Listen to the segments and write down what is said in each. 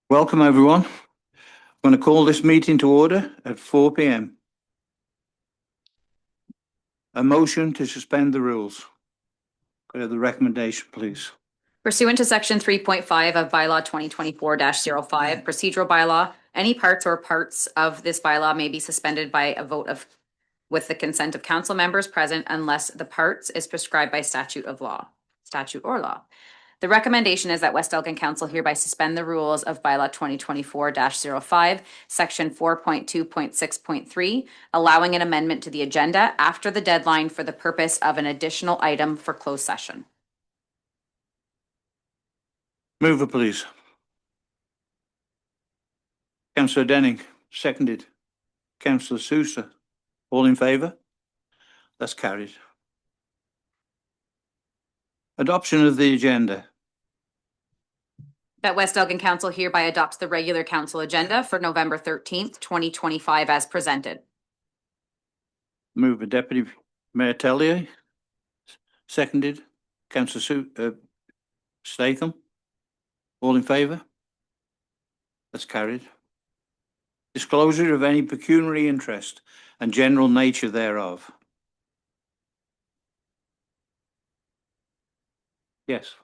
Welcome, everyone. I'm going to call this meeting to order at 4 p.m. A motion to suspend the rules. Could I have the recommendation, please? Pursuant to section 3.5 of bylaw 2024-05, procedural bylaw, any parts of this bylaw may be suspended by a vote with the consent of council members present unless the parts is prescribed by statute or law. The recommendation is that West Elgin Council hereby suspend the rules of bylaw 2024-05, section 4.2.6.3, allowing an amendment to the agenda after the deadline for the purpose of an additional item for closed session. Mover, please. Councillor Denning, seconded. Councillor Sousa, all in favour? That's carried. Adoption of the agenda. That West Elgin Council hereby adopts the regular council agenda for November 13th, 2025 as presented. Mover, Deputy Mayor Tellier, seconded. Councillor Statham, all in favour? That's carried. Disclosure of any pecuniary interest and general nature thereof. Yes.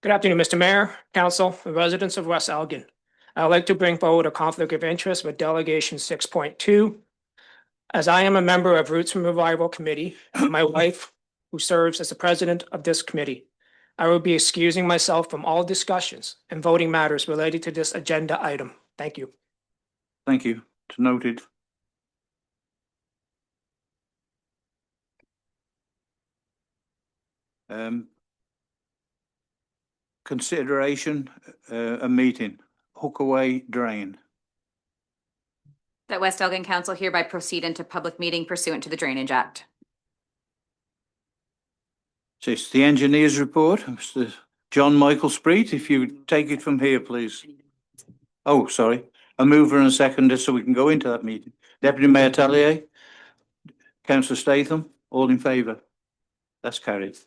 Good afternoon, Mr. Mayor, Council, and residents of West Elgin. I would like to bring forward a conflict of interest with Delegation 6.2. As I am a member of Roots and Revival Committee, and my wife, who serves as the president of this committee, I will be excusing myself from all discussions and voting matters related to this agenda item. Thank you. Thank you. It's noted. Consideration a meeting. Hookaway Drain. That West Elgin Council hereby proceed into public meeting pursuant to the Drainage Act. So it's the engineer's report. Mr. John Michael Spreet, if you take it from here, please. Oh, sorry. A mover and a seconder so we can go into that meeting. Deputy Mayor Tellier, Councillor Statham, all in favour? That's carried.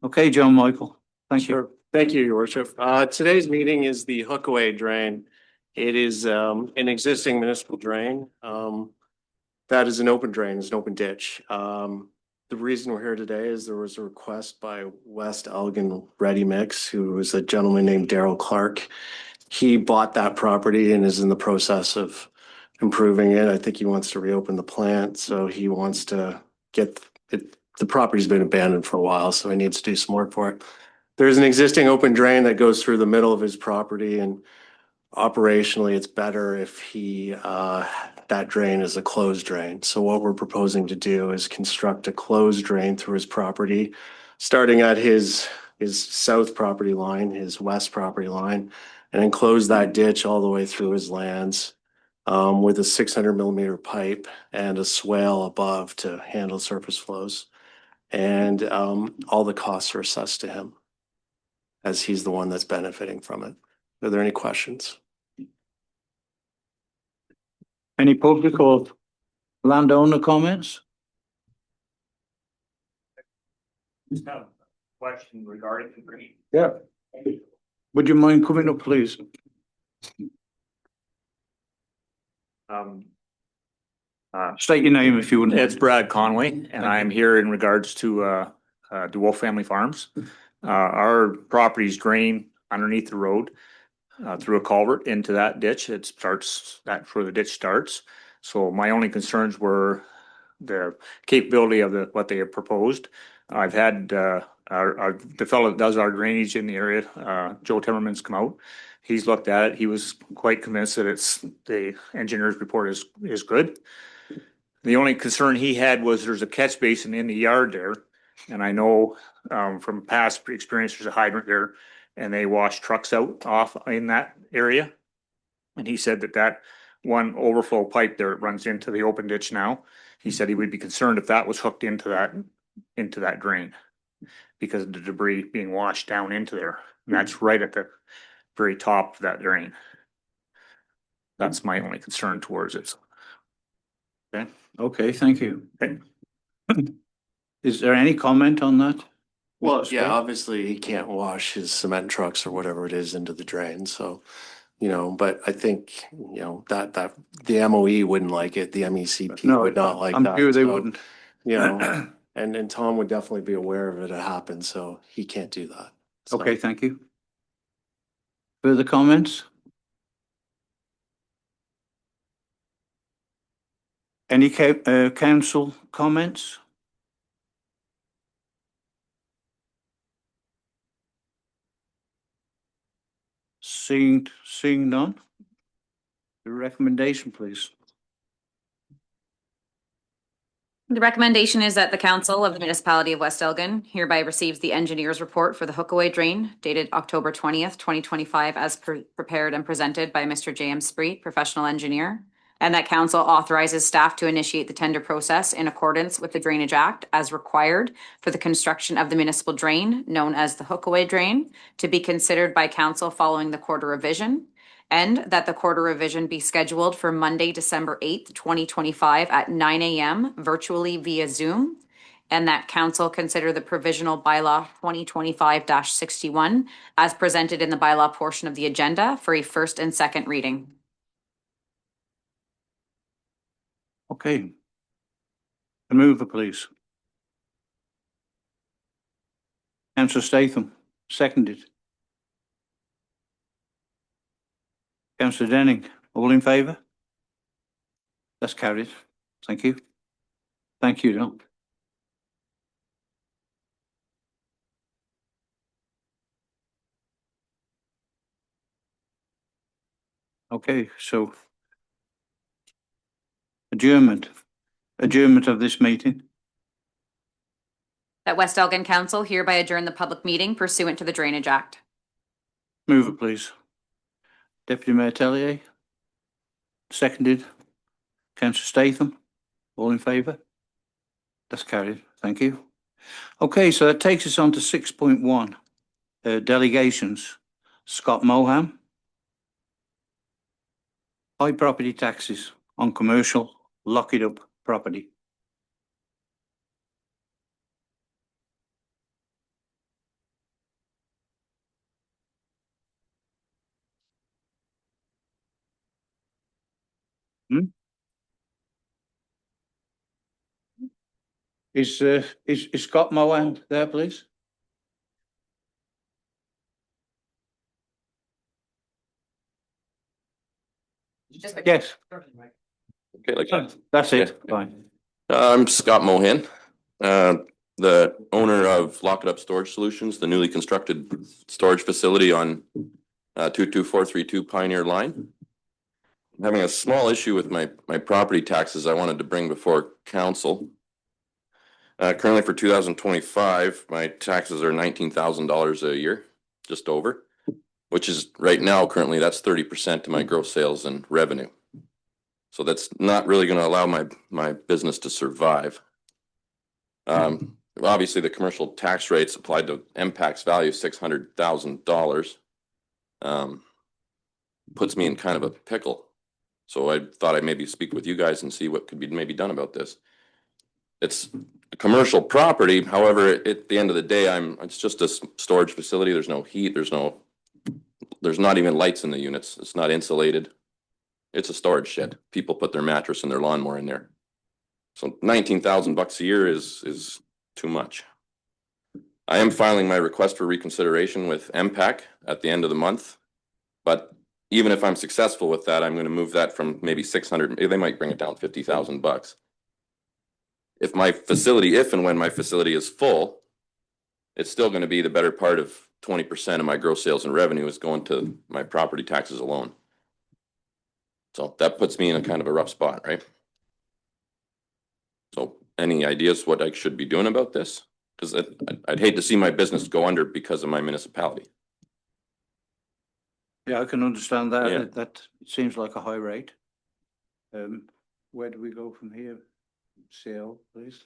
Okay, John Michael. Thank you. Thank you, Your Worship. Today's meeting is the Hookaway Drain. It is an existing municipal drain. That is an open drain, it's an open ditch. The reason we're here today is there was a request by West Elgin Ready Mix, who was a gentleman named Daryl Clark. He bought that property and is in the process of improving it. I think he wants to reopen the plant, so he wants to get it. The property's been abandoned for a while, so he needs to do some work for it. There's an existing open drain that goes through the middle of his property, and operationally it's better if that drain is a closed drain. So what we're proposing to do is construct a closed drain through his property, starting at his south property line, his west property line, and then close that ditch all the way through his lands with a 600 millimeter pipe and a swale above to handle surface flows. And all the costs are assessed to him, as he's the one that's benefiting from it. Are there any questions? Any public or landowner comments? Just have a question regarding the green. Yeah. Would you mind coming up, please? State your name if you wouldn't. It's Brad Conway, and I'm here in regards to DeWolf Family Farms. Our properties drain underneath the road through a culvert into that ditch. It starts, that's where the ditch starts. So my only concerns were the capability of what they have proposed. I've had the fellow that does our drainage in the area, Joe Timmerman's come out. He's looked at it. He was quite convinced that the engineer's report is good. The only concern he had was there's a catch basin in the yard there. And I know from past experience, there's a hydrant there and they wash trucks out off in that area. And he said that one overflow pipe there runs into the open ditch now. He said he would be concerned if that was hooked into that drain because of the debris being washed down into there. And that's right at the very top of that drain. That's my only concern towards it. Okay, thank you. Okay. Is there any comment on that? Well, Mr. yeah, Spring? obviously he can't wash his cement trucks or whatever it is into the drain, so, but I think, that the MOE wouldn't like it, the MECT No, would not like I'm that. sure they so, wouldn't. And Tom would definitely be aware of it happened, so he can't do that. So- Okay, thank you. Further comments? Any council comments? Seeing none? The recommendation, please. The recommendation is that the council of the municipality of West Elgin hereby receives the engineer's report for the Hookaway Drain dated October 20th, 2025, as prepared and presented by Mr. J.M. Spreet, professional engineer, and that council authorizes staff to initiate the tender process in accordance with the Drainage Act as required for the construction of the municipal drain known as the Hookaway Drain to be considered by council following the quarter revision. And that the quarter revision be scheduled for Monday, December 8th, 2025 at 9 a.m. virtually via Zoom. And that council consider the provisional bylaw 2025-61 as presented in the bylaw portion of the agenda for a first and second reading. Okay. A mover, please. Councillor Statham, seconded. Councillor Denning, all in favour? That's carried. Thank you. Thank you, Don. Okay, so adjournment of this meeting. That West Elgin Council hereby adjourn the public meeting pursuant to the Drainage Act. Move it, please. Deputy Mayor Tellier, seconded. Councillor Statham, all in favour? That's carried. Thank you. Okay, so that takes us on to 6.1, delegations. Scott Moham. High property taxes on commercial lock-it-up property. Is Scott Moham there, please? Yes, Okay, like that. that's it. Yeah. Fine. I'm Scott Mohan, the owner of Lock It Up Storage Solutions, the newly constructed storage facility on 22432 Pioneer Line. I'm having a small issue with my property taxes I wanted to bring before council. Currently for 2025, my taxes are $19,000 a year, just over, which is right now, currently, that's 30% to my gross sales and revenue. So that's not really going to allow my business to survive. Obviously, the commercial tax rates applied to MPAC's value of $600,000 puts me in kind of a pickle. So I thought I'd maybe speak with you guys and see what could be maybe done about this. It's a commercial property. However, at the end of the day, it's just a storage facility. There's no heat. There's not even lights in the units. It's not insulated. It's a storage shed. People put their mattress and their lawnmower in there. So $19,000 a year is too much. I am filing my request for reconsideration with MPAC at the end of the month. But even if I'm successful with that, I'm going to move that from maybe 600. They might bring it down $50,000. If and when my facility is full, it's still going to be the better part of 20% of my gross sales and revenue is going to my property taxes alone. So that puts me in a kind of a rough spot, right? So any ideas what I should be doing about this? Because I'd hate to see my business go under because of my municipality. Yeah, I can understand that. Yeah. That seems like a high rate. Where do we go from here? CL, please.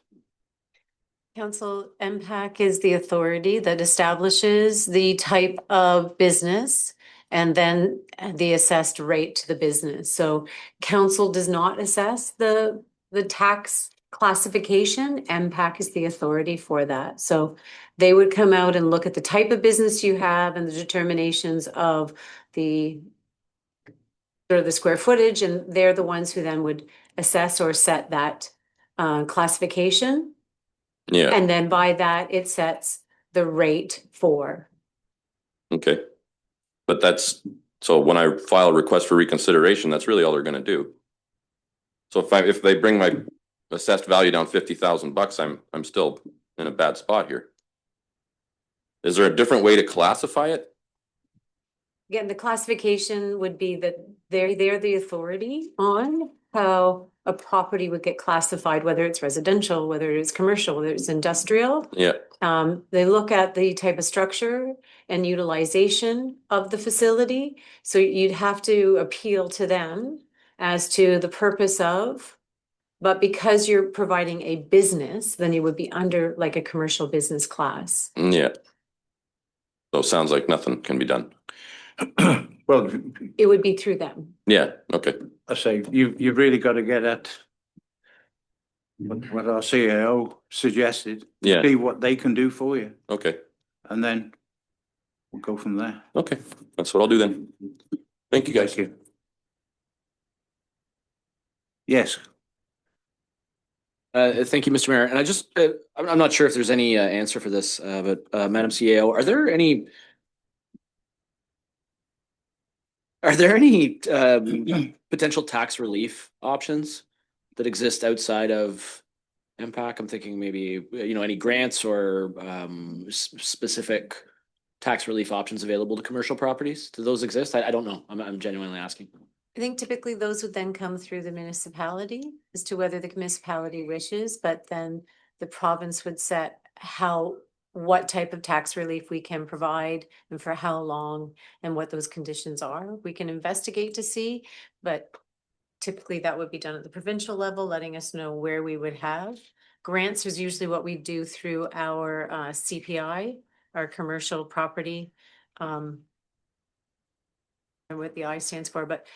Council, MPAC is the authority that establishes the type of business and then the assessed rate to the business. So council does not assess the tax classification, MPAC is the authority for that. So they would come out and look at the type of business you have and the determinations of the sort of the square footage, and they're the ones who then would assess or set that classification. Yeah, And then by that, it sets the rate for. okay. But that's, so when I file a request for reconsideration, that's really all they're gonna do. So if they bring my assessed value down $50,000, I'm still in a bad spot here. Is there a different way to classify it? Again, the classification would be that they're the authority on how a property would get classified, whether it's residential, whether it's commercial, whether it's industrial. Yeah, They look at the type of structure and utilization of the facility. So you'd have to appeal to them as to the purpose of. But because you're providing a business, then you would be under like a commercial business class. yeah. So it sounds like nothing can be done. Well, It would be through them. Yeah, okay. I say, you've really got to get at what our CAO suggested, Yeah, see what they can do for you, okay, and then we'll go from there. okay. That's what I'll do then. Thank you, guys. Thank you. Yes, Thank you, Mr. Mayor. And I just, I'm not sure if there's any answer for this, but Madam CAO, are there any potential tax relief options that exist outside of MPAC? I'm thinking maybe, any grants or specific tax relief options available to commercial properties? Do those exist? I don't know. I'm genuinely asking. I think typically those would then come through the municipality as to whether the municipality wishes, but then the province would set what type of tax relief we can provide and for how long and what those conditions are. We can investigate to see, but typically that would be done at the provincial level, letting us know where we would have. Grants is usually what we do through our CPI, our commercial property. And what the I stands for, but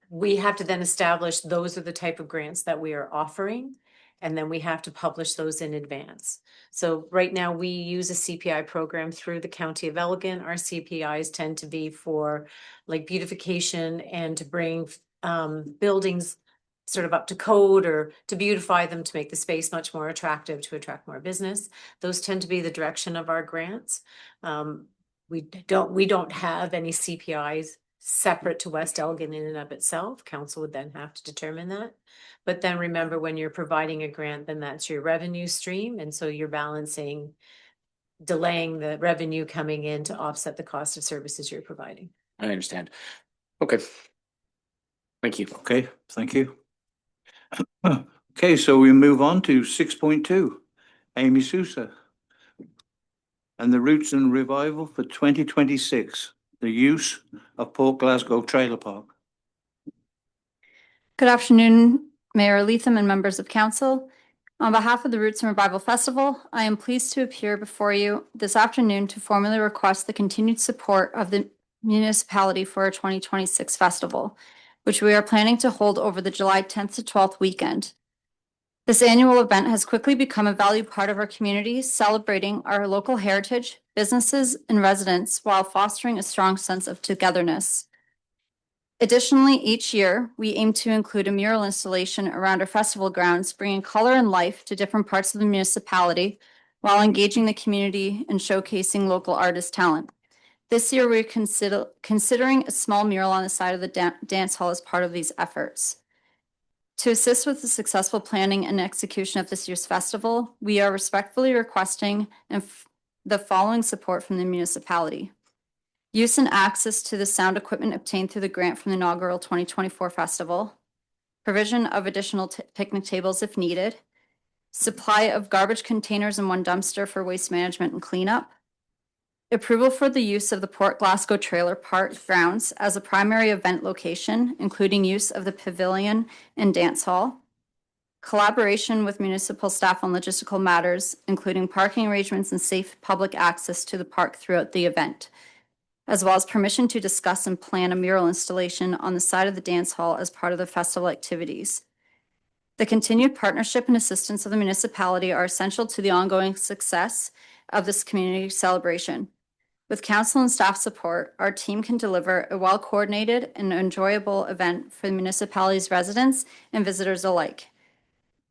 we have to then establish those are the type of grants that we are offering. And then we have to publish those in advance. So right now we use a CPI program through the County of Elgin. Our CPIs tend to be for like beautification and to bring buildings sort of up to code or to beautify them to make the space much more attractive to attract more business. Those tend to be the direction of our grants. We don't have any CPIs separate to West Elgin in and of itself. Council would then have to determine that. But then remember, when you're providing a grant, then that's your revenue stream. And so you're delaying the revenue coming in to offset the cost of services you're providing. I understand. Okay. Thank you. okay, thank you. Okay, so we move on to 6.2, Amy Sousa. And the Roots and Revival for 2026, the use of Port Glasgow Trailer Park. Good afternoon, Mayor Leatham and members of council. On behalf of the Roots and Revival Festival, I am pleased to appear before you this afternoon to formally request the continued support of the municipality for our 2026 festival, which we are planning to hold over the July 10th to 12th weekend. This annual event has quickly become a valued part of our community, celebrating our local heritage, businesses, and residents while fostering a strong sense of togetherness. Additionally, each year, we aim to include a mural installation around our festival grounds, bringing color and life to different parts of the municipality while engaging the community and showcasing local artist talent. This year, we're considering a small mural on the side of the dance hall as part of these efforts. To assist with the successful planning and execution of this year's festival, we are respectfully requesting the following support from the municipality. Use and access to the sound equipment obtained through the grant from the inaugural 2024 festival. Provision of additional picnic tables if needed. Supply of garbage containers and one dumpster for waste management and cleanup. Approval for the use of the Port Glasgow Trailer Park grounds as a primary event location, including use of the pavilion and dance hall. Collaboration with municipal staff on logistical matters, including parking arrangements and safe public access to the park throughout the event, as well as permission to discuss and plan a mural installation on the side of the dance hall as part of the festival activities. The continued partnership and assistance of the municipality are essential to the ongoing success of this community celebration. With council and staff support, our team can deliver a well-coordinated and enjoyable event for the municipality's residents and visitors alike.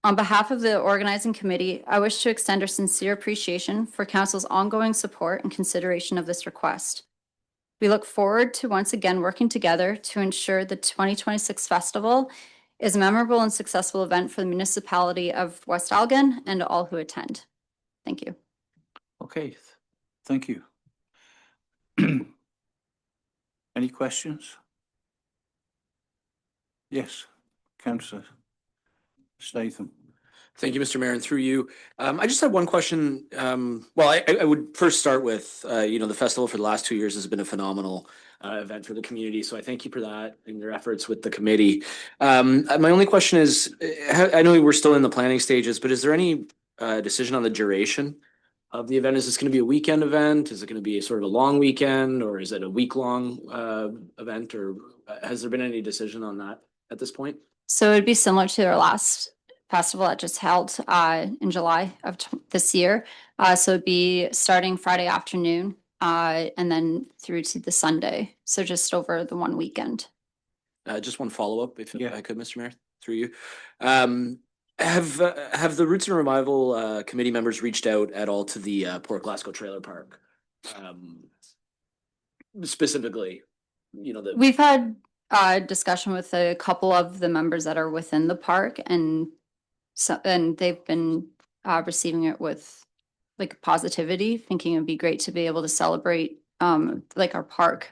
On behalf of the organizing committee, I wish to extend our sincere appreciation for council's ongoing support and consideration of this request. We look forward to once again working together to ensure the 2026 festival is a memorable and successful event for the municipality of West Elgin and all who attend. Thank you. Okay, thank you. Any questions? Yes, Councillor Statham. Thank you, Mr. Mayor, and through you. I just had one question. Well, I would first start with, the festival for the last 2 years has been a phenomenal event for the community. So I thank you for that and your efforts with the committee. My only question is, I know we're still in the planning stages, but is there any decision on the duration of the event? Is this going to be a weekend event? Is it going to be a sort of a long weekend, or is it a week-long event? Or has there been any decision on that at this point? So it'd be similar to our last festival that just held in July of this year. So it'd be starting Friday afternoon and then through to the Sunday. So just over the one weekend. Just one follow-up, if Yeah. I could, Mr. Mayor, through you. Have the Roots and Revival committee members reached out at all to the Port Glasgow Trailer Park? Specifically, We've had discussion with a couple of the members that are within the park, and they've been receiving it with like positivity, thinking it'd be great to be able to celebrate like our park,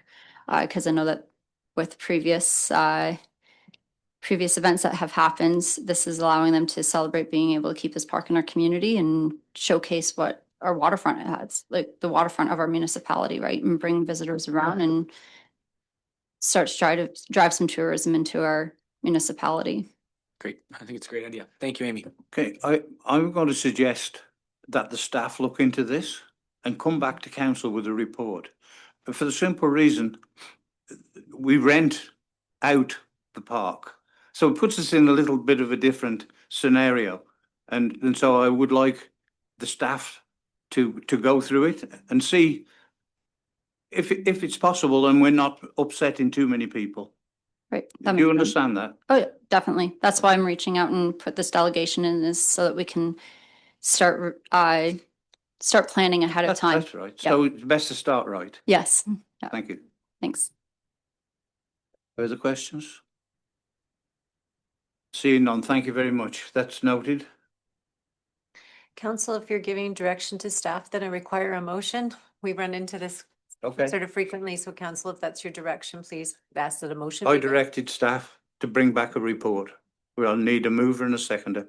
because I know that with previous events that have happened, this is allowing them to celebrate being able to keep this park in our community and showcase what our waterfront has, like the waterfront of our municipality, right? And bring visitors around and start to try to drive some tourism into our municipality. great. I think it's a great idea. Thank you, Amy. Okay, I'm going to suggest that the staff look into this and come back to council with a report. But for the simple reason, we rent out the park. So it puts us in a little bit of a different scenario. And so I would like the staff to go through it and see if it's possible and we're not upsetting too many people. Right. Do you understand that? Oh, yeah, definitely. That's why I'm reaching out and put this delegation in, is so that we can start planning ahead of time. That's right. So it's best to start right. Yes. Yeah. Thank you. Thanks. Further questions? Seeing none, thank you very much. That's noted. Council, if you're giving direction to staff, then I require a motion. We run into this Okay. sort of frequently. So council, if that's your direction, please ask that a motion. I be given. directed staff to bring back a report. We'll need a mover and a seconder.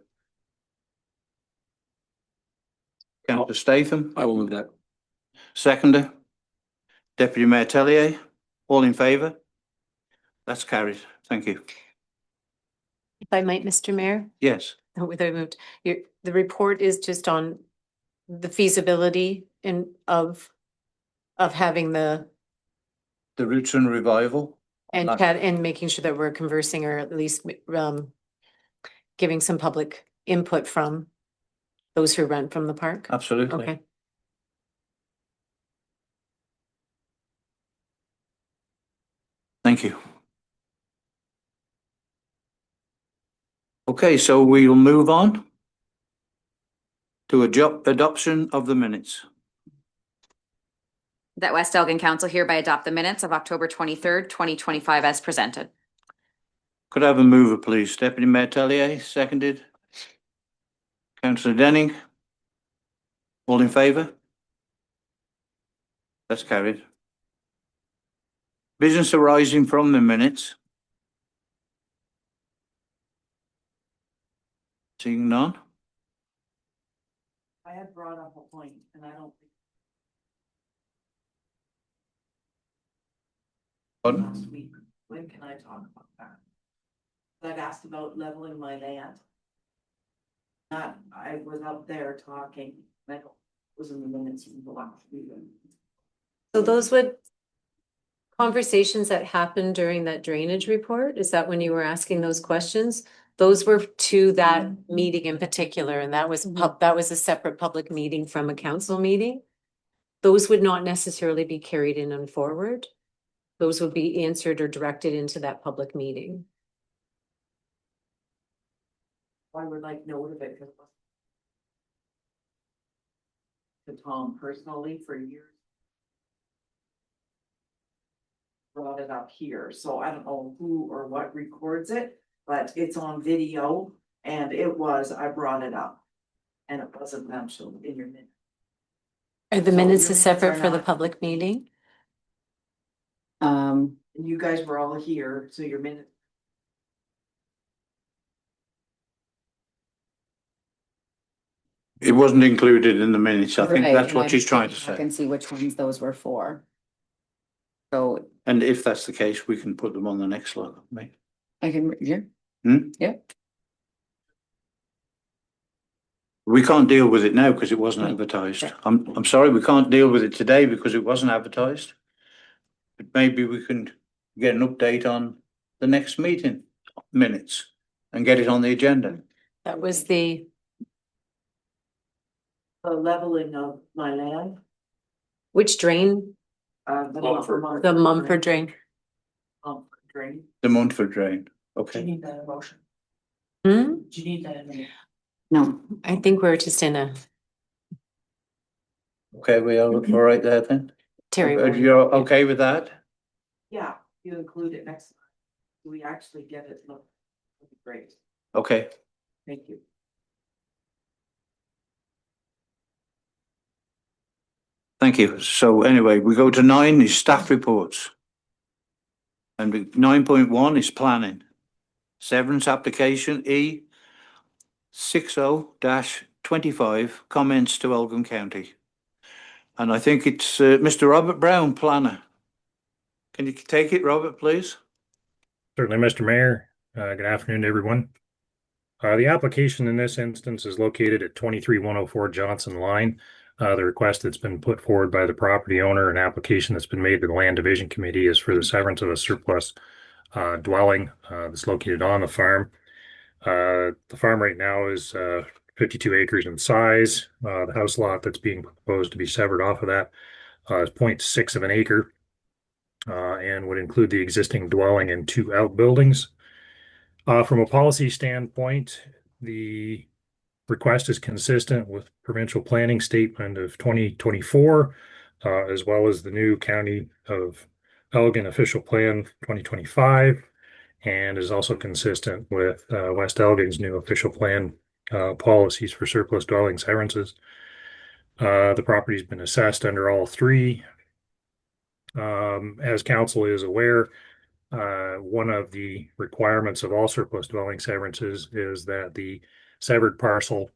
Councillor Statham, I will move that. seconder. Deputy Mayor Tellier, all in favour? That's carried. Thank you. If I might, Mr. Mayor, Yes, whether I moved, the report is just on the feasibility of having the, the Roots and Revival. and Not- and making sure that we're conversing, or at least giving some public input from those who rent from the park. Absolutely. Okay. Thank you. Okay, so we'll move on to adoption of the minutes. That West Elgin Council hereby adopt the minutes of October 23rd, 2025 as presented. Could I have a mover, please? Deputy Mayor Tellier, seconded. Councillor Denning. All in favour? That's carried. Business arising from the minutes. Seeing none? I had brought up a point and I don't think Pardon? last week, when can I talk about that? I'd asked about leveling my land. Not, I was up there talking, I don't, was in the minutes from the last meeting. So those would conversations that happened during that drainage report, is that when you were asking those questions? Those were to that meeting in particular, and that was that was a separate public meeting from a council meeting. Those would not necessarily be carried in and forward. Those would be answered or directed into that public meeting. I would like note of it. To Tom personally for years. Brought it up here, so I don't know who or what records it, but it's on video and I brought it up. And it wasn't mentioned in your minute. Are the So minutes your is minutes separate are for the not- public meeting? Um, And you guys were all here, so your minute. It wasn't included in the minutes. I think right, that's and what I she's trying to I say. can see which ones those were for. So And if that's the case, we can put them on the next slide, mate. I can, yeah. Hmm? Yeah. We can't deal with it now because it wasn't advertised. I'm sorry, we can't deal with it today because it wasn't advertised. But maybe we can get an update on the next meeting minutes and get it on the agenda. That was the, The leveling of my land. which drain? The The Mumford drain. Mumford drain. The Montford drain, Do you okay. need that emotion? Hmm? Do you need that in the? No, I think we're just in a Okay, we are all right there then? Terry. You're okay with that? Yeah, you include it next. Time. We actually get it, look, that'd be great, Okay, thank you. thank you. So anyway, we go to 9 is staff reports. And 9.1 is planning. Severance application E 60-25 comments to Elgin County. And I think it's Mr. Robert Brown, planner. Can you take it, Robert, please? Certainly, Mr. Mayor. Good afternoon to everyone. The application in this instance is located at 23104 Johnson Line. The request that's been put forward by the property owner, an application that's been made to the Land Division Committee, is for the severance of a surplus dwelling that's located on the farm. The farm right now is 52 acres in size. The house lot that's being proposed to be severed off of that is 0.6 of an acre. And would include the existing dwelling and 2 outbuildings. From a policy standpoint, the request is consistent with provincial planning statement of 2024, as well as the new County of Elgin official plan 2025, and is also consistent with West Elgin's new official plan policies for surplus dwelling severances. The property's been assessed under all 3. As council is aware, one of the requirements of all surplus dwelling severances is that the severed parcel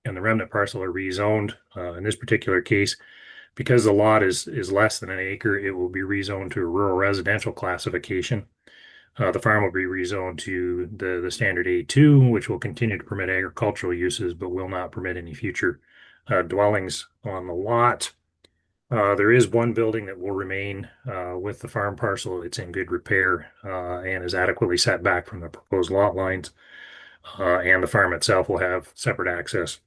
and the remnant parcel are rezoned. In this particular case, because the lot is less than an acre, it will be rezoned to a rural residential classification. The farm will be rezoned to the standard A2, which will continue to permit agricultural uses, but will not permit any future dwellings on the lot. There is one building that will remain with the farm parcel. It's in good repair and is adequately set back from the proposed lot lines. And the farm itself will have separate access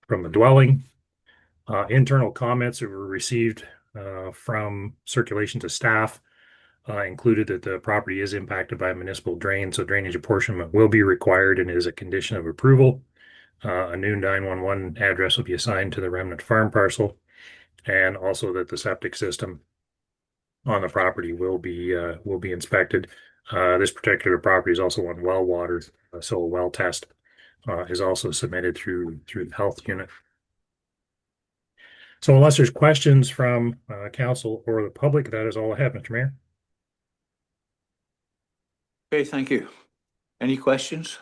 from the dwelling. Internal comments that were received from circulation to staff included that the property is impacted by a municipal drain, so drainage apportionment will be required and is a condition of approval. A new 911 address will be assigned to the remnant farm parcel. And also that the septic system on the property will be inspected. This particular property is also on well water, so a well test is also submitted through the health unit. So unless there's questions from council or the public, that is all I have, Mr. Mayor. Okay, thank you. Any questions?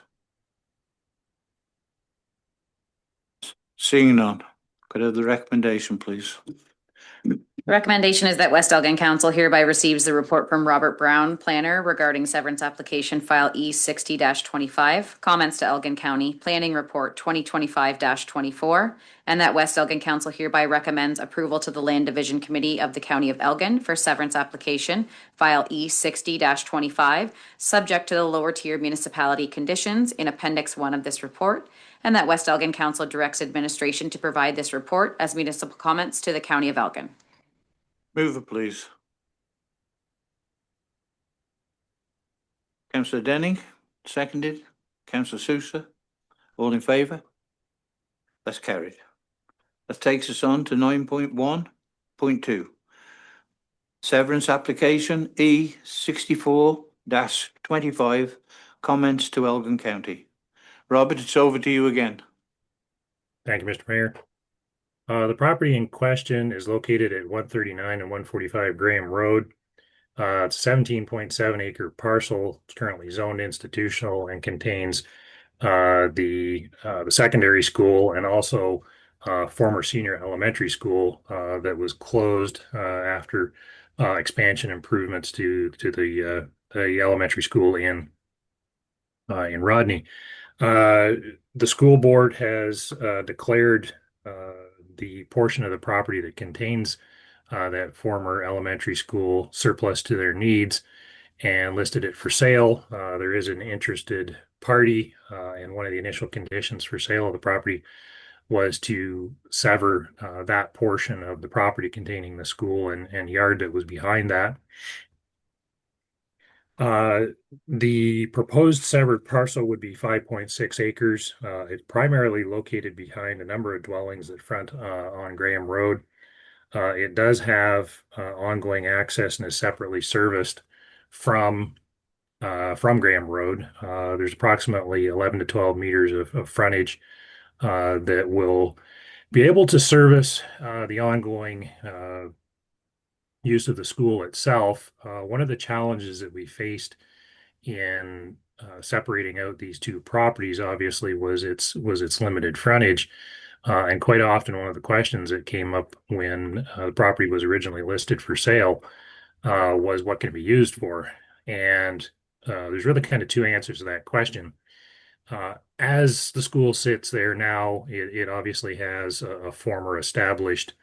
Seeing none, could I have the recommendation, please? The recommendation is that West Elgin Council hereby receives the report from Robert Brown, planner, regarding severance application file E60-25, comments to Elgin County, planning report 2025-24, and that West Elgin Council hereby recommends approval to the Land Division Committee of the County of Elgin for severance application file E60-25, subject to the lower tier municipality conditions in Appendix 1 of this report, and that West Elgin Council directs administration to provide this report as municipal comments to the County of Elgin. Mover, please. Councillor Denning, seconded. Councillor Sousa, all in favour? That's carried. That takes us on to 9.1.2. Severance application E64-25, comments to Elgin County. Robert, it's over to you again. Thank you, Mr. Mayor. The property in question is located at 139 and 145 Graham Road. It's a 17.7 acre parcel. It's currently zoned institutional and contains the secondary school and also former senior elementary school that was closed after expansion improvements to the elementary school in Rodney. The school board has declared the portion of the property that contains that former elementary school surplus to their needs and listed it for sale. There is an interested party, and one of the initial conditions for sale of the property was to sever that portion of the property containing the school and yard that was behind that. The proposed severed parcel would be 5.6 acres. It's primarily located behind a number of dwellings that front on Graham Road. It does have ongoing access and is separately serviced from Graham Road. There's approximately 11 to 12 meters of frontage that will be able to service the ongoing use of the school itself. One of the challenges that we faced in separating out these two properties, obviously, was its limited frontage. And quite often, one of the questions that came up when the property was originally listed for sale was what can it be used for? And there's really kind of two answers to that question. As the school sits there now, it obviously has a former established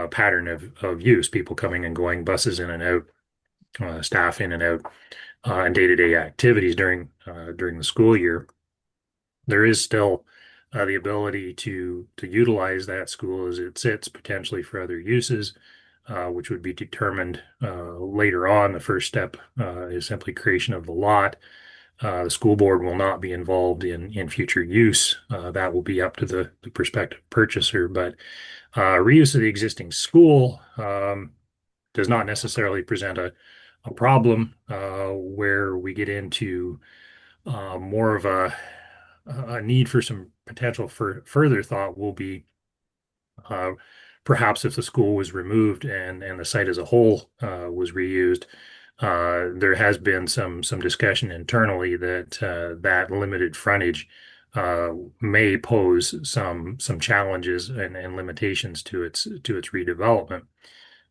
pattern of use, people coming and going, buses in and out, staff in and out, and day-to-day activities during the school year. There is still the ability to utilize that school as it sits potentially for other uses, which would be determined later on. The first step is simply creation of the lot. The school board will not be involved in future use. That will be up to the prospective purchaser, but reuse of the existing school does not necessarily present a problem. Where we get into more of a need for some potential for further thought will be perhaps if the school was removed and the site as a whole was reused. There has been some discussion internally that that limited frontage may pose some challenges and limitations to its redevelopment.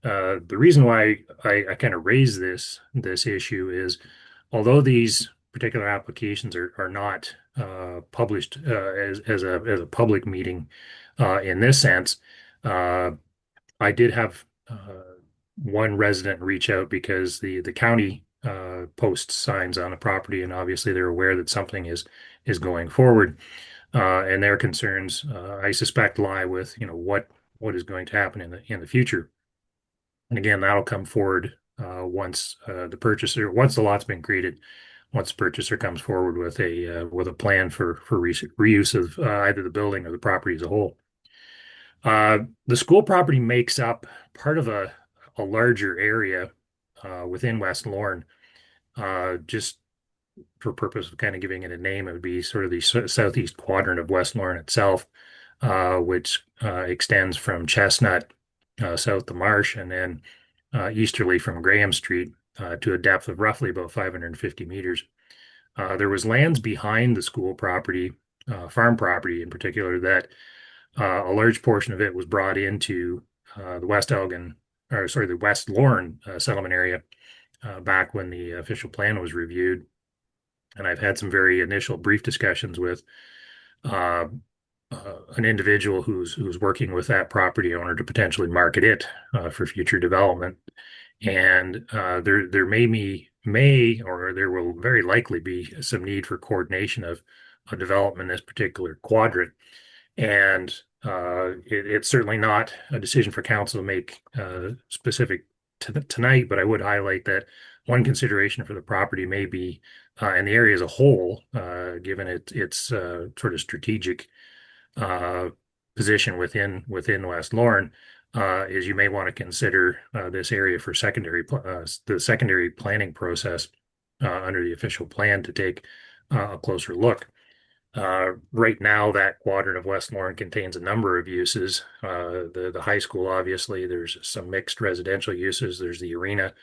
The reason why I kind of raise this issue is, although these particular applications are not published as a public meeting in this sense, I did have one resident reach out because the county posts signs on the property, and obviously they're aware that something is going forward, and their concerns I suspect lie with what is going to happen in the future. And again, that'll come forward once the lot's been created, once the purchaser comes forward with a plan for reuse of either the building or the property as a whole. The school property makes up part of a larger area within West Lorne. Just for purpose of kind of giving it a name, it would be sort of the southeast quadrant of West Lorne itself, which extends from Chestnut south to Marsh, and then easterly from Graham Street to a depth of roughly about 550 meters. There was lands behind the school property, farm property in particular, that a large portion of it was brought into the or sorry, the West Lorne settlement area back when the official plan was reviewed. And I've had some very initial brief discussions with an individual who's working with that property owner to potentially market it for future development. And there may or there will very likely be some need for coordination of a development in this particular quadrant. And it's certainly not a decision for council to make specific tonight, but I would highlight that one consideration for the property may be, and the area as a whole, given its sort of strategic position within West Lorne, is you may want to consider this area for the secondary planning process under the official plan to take a closer look. Right now, that quadrant of West Lorne contains a number of uses. The high school, obviously, there's some mixed residential uses. There's the arena,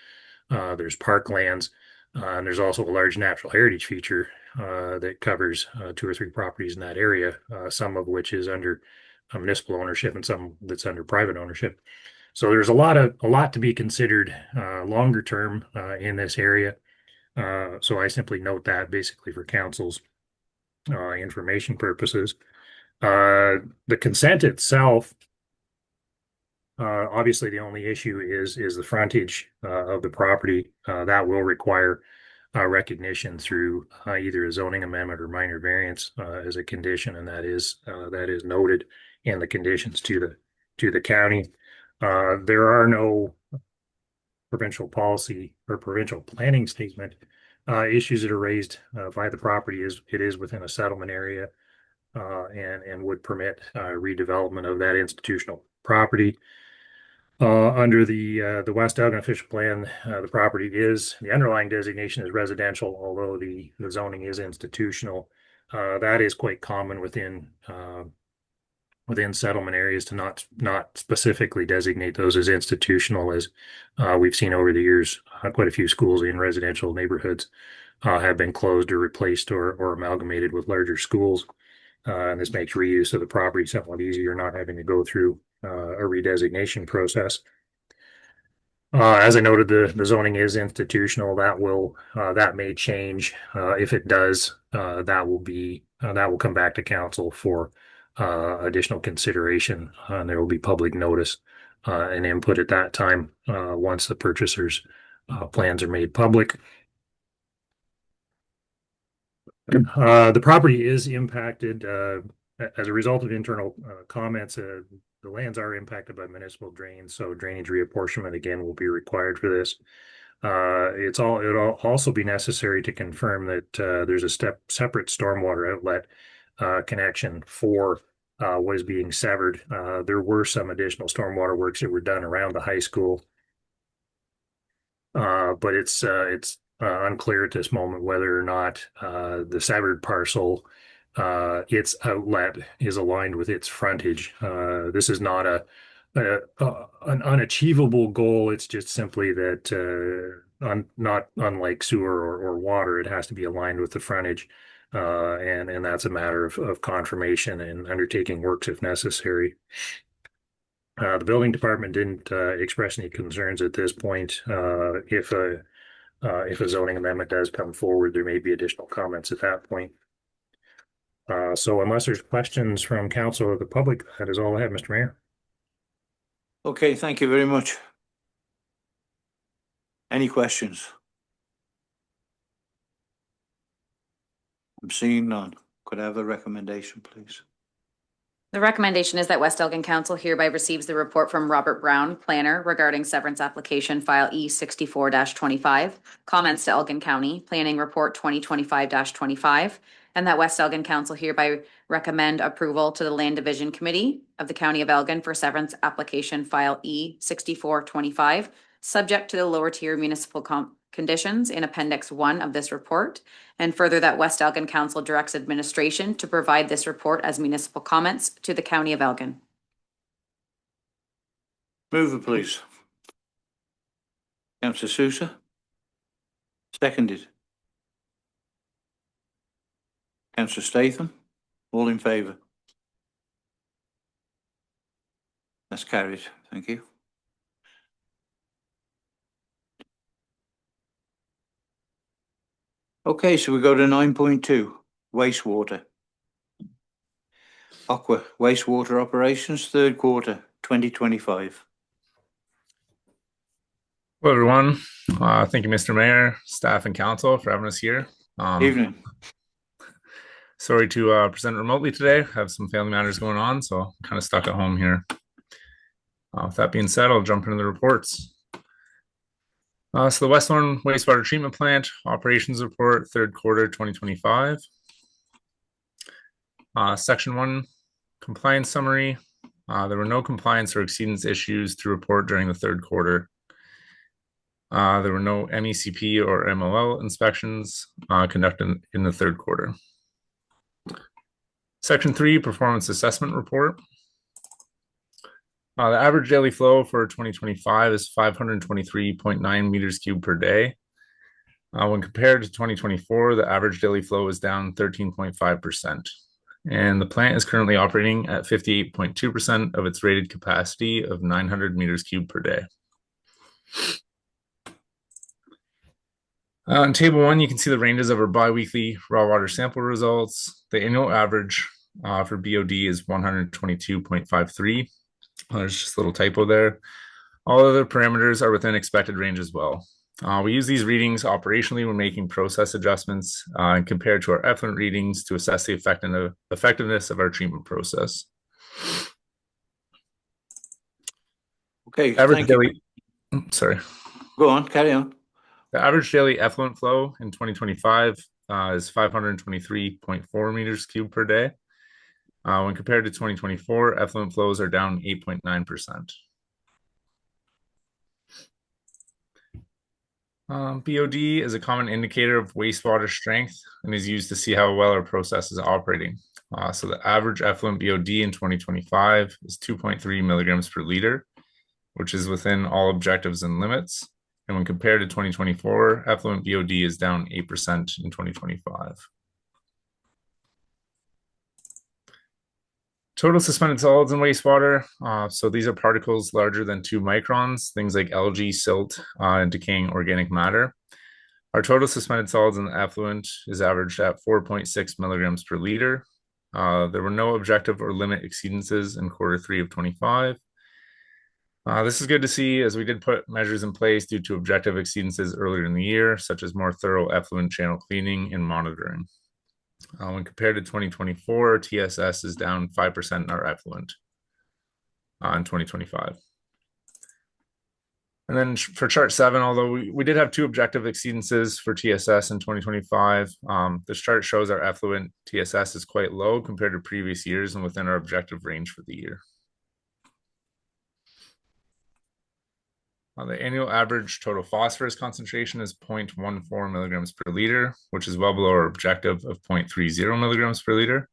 there's parklands, and there's also a large natural heritage feature that covers 2 or 3 properties in that area, some of which is under municipal ownership and some that's under private ownership. So there's a lot to be considered longer term in this area. So I simply note that basically for council's information purposes. The consent itself, obviously the only issue is the frontage of the property. That will require recognition through either a zoning amendment or minor variance as a condition, and that is noted in the conditions to the county. There are no provincial policy or provincial planning statement issues that are raised by the property. It is within a settlement area and would permit redevelopment of that institutional property. Under the West Elgin official plan, the underlying designation is residential, although the zoning is institutional. That is quite common within settlement areas to not specifically designate those as institutional, as we've seen over the years. Quite a few schools in residential neighborhoods have been closed or replaced or amalgamated with larger schools. And this makes reuse of the property somewhat easier, not having to go through a redesignation process. As I noted, the zoning is institutional. That may change. If it does, that will come back to council for additional consideration, and there will be public notice and input at that time once the purchaser's plans are made public. The property is impacted as a result of internal comments. The lands are impacted by municipal drains, so drainage reapportionment again will be required for this. It'll also be necessary to confirm that there's a separate stormwater outlet connection for what is being severed. There were some additional stormwater works that were done around the high school, but it's unclear at this moment whether or not the severed parcel, its outlet is aligned with its frontage. This is not an unachievable goal. It's just simply that not unlike sewer or water, it has to be aligned with the frontage. And that's a matter of confirmation and undertaking works if necessary. The building department didn't express any concerns at this point. If a zoning amendment does come forward, there may be additional comments at that point. So unless there's questions from council or the public, that is all I have, Mr. Mayor. Okay, thank you very much. Any questions? I'm seeing none. Could I have a recommendation, please? The recommendation is that West Elgin Council hereby receives the report from Robert Brown, planner, regarding severance application file E64-25, comments to Elgin County, planning report 2025-25, and that West Elgin Council hereby recommend approval to the Land Division Committee of the County of Elgin for severance application file E64-25, subject to the lower tier municipal conditions in Appendix 1 of this report, and further that West Elgin Council directs administration to provide this report as municipal comments to the County of Elgin. Move it, please. Councillor Sousa. Seconded. Councillor Statham. All in favour? That's carried. Thank you. Okay, so we go to 9.2, wastewater. Aqua wastewater operations, third quarter, 2025. Hello, everyone. Thank you, Mr. Mayor, staff, and council for having us here. Evening. Sorry to present remotely today. Have some family matters going on, so kind of stuck at home here. With that being said, I'll jump into the reports. So the Westland Wastewater Treatment Plant Operations Report, third quarter 2025. Section 1, Compliance Summary. There were no compliance or exceedance issues to report during the third quarter. There were no MECP or MOL inspections conducted in the third quarter. Section 3, Performance Assessment Report. The average daily flow for 2025 is 523.9 meters cubed per day. When compared to 2024, the average daily flow is down 13.5%. And the plant is currently operating at 58.2% of its rated capacity of 900 meters cubed per day. In table 1, you can see the ranges of our biweekly raw water sample results. The annual average for BOD is 122.53. There's just a little typo there. All other parameters are within expected range as well. We use these readings operationally when making process adjustments and compared to our effluent readings to assess the effectiveness of our treatment process. Okay, average daily, sorry. Go on, carry on. The average daily effluent flow in 2025 is 523.4 meters cubed per day. When compared to 2024, effluent flows are down 8.9%. BOD is a common indicator of wastewater strength and is used to see how well our process is operating. So the average effluent BOD in 2025 is 2.3 milligrams per liter, which is within all objectives and limits. And when compared to 2024, effluent BOD is down 8% in 2025. Total suspended solids in wastewater. So these are particles larger than 2 microns, things like algae, silt, and decaying organic matter. Our total suspended solids in the effluent is averaged at 4.6 milligrams per liter. There were no objective or limit exceedances in quarter 3 of 25. This is good to see, as we did put measures in place due to objective exceedances earlier in the year, such as more thorough effluent channel cleaning and monitoring. When compared to 2024, TSS is down 5% in our effluent in 2025. And then for chart 7, although we did have 2 objective exceedances for TSS in 2025, this chart shows our effluent TSS is quite low compared to previous years and within our objective range for the year. The annual average total phosphorus concentration is 0.14 milligrams per liter, which is well below our objective of 0.30 milligrams per liter.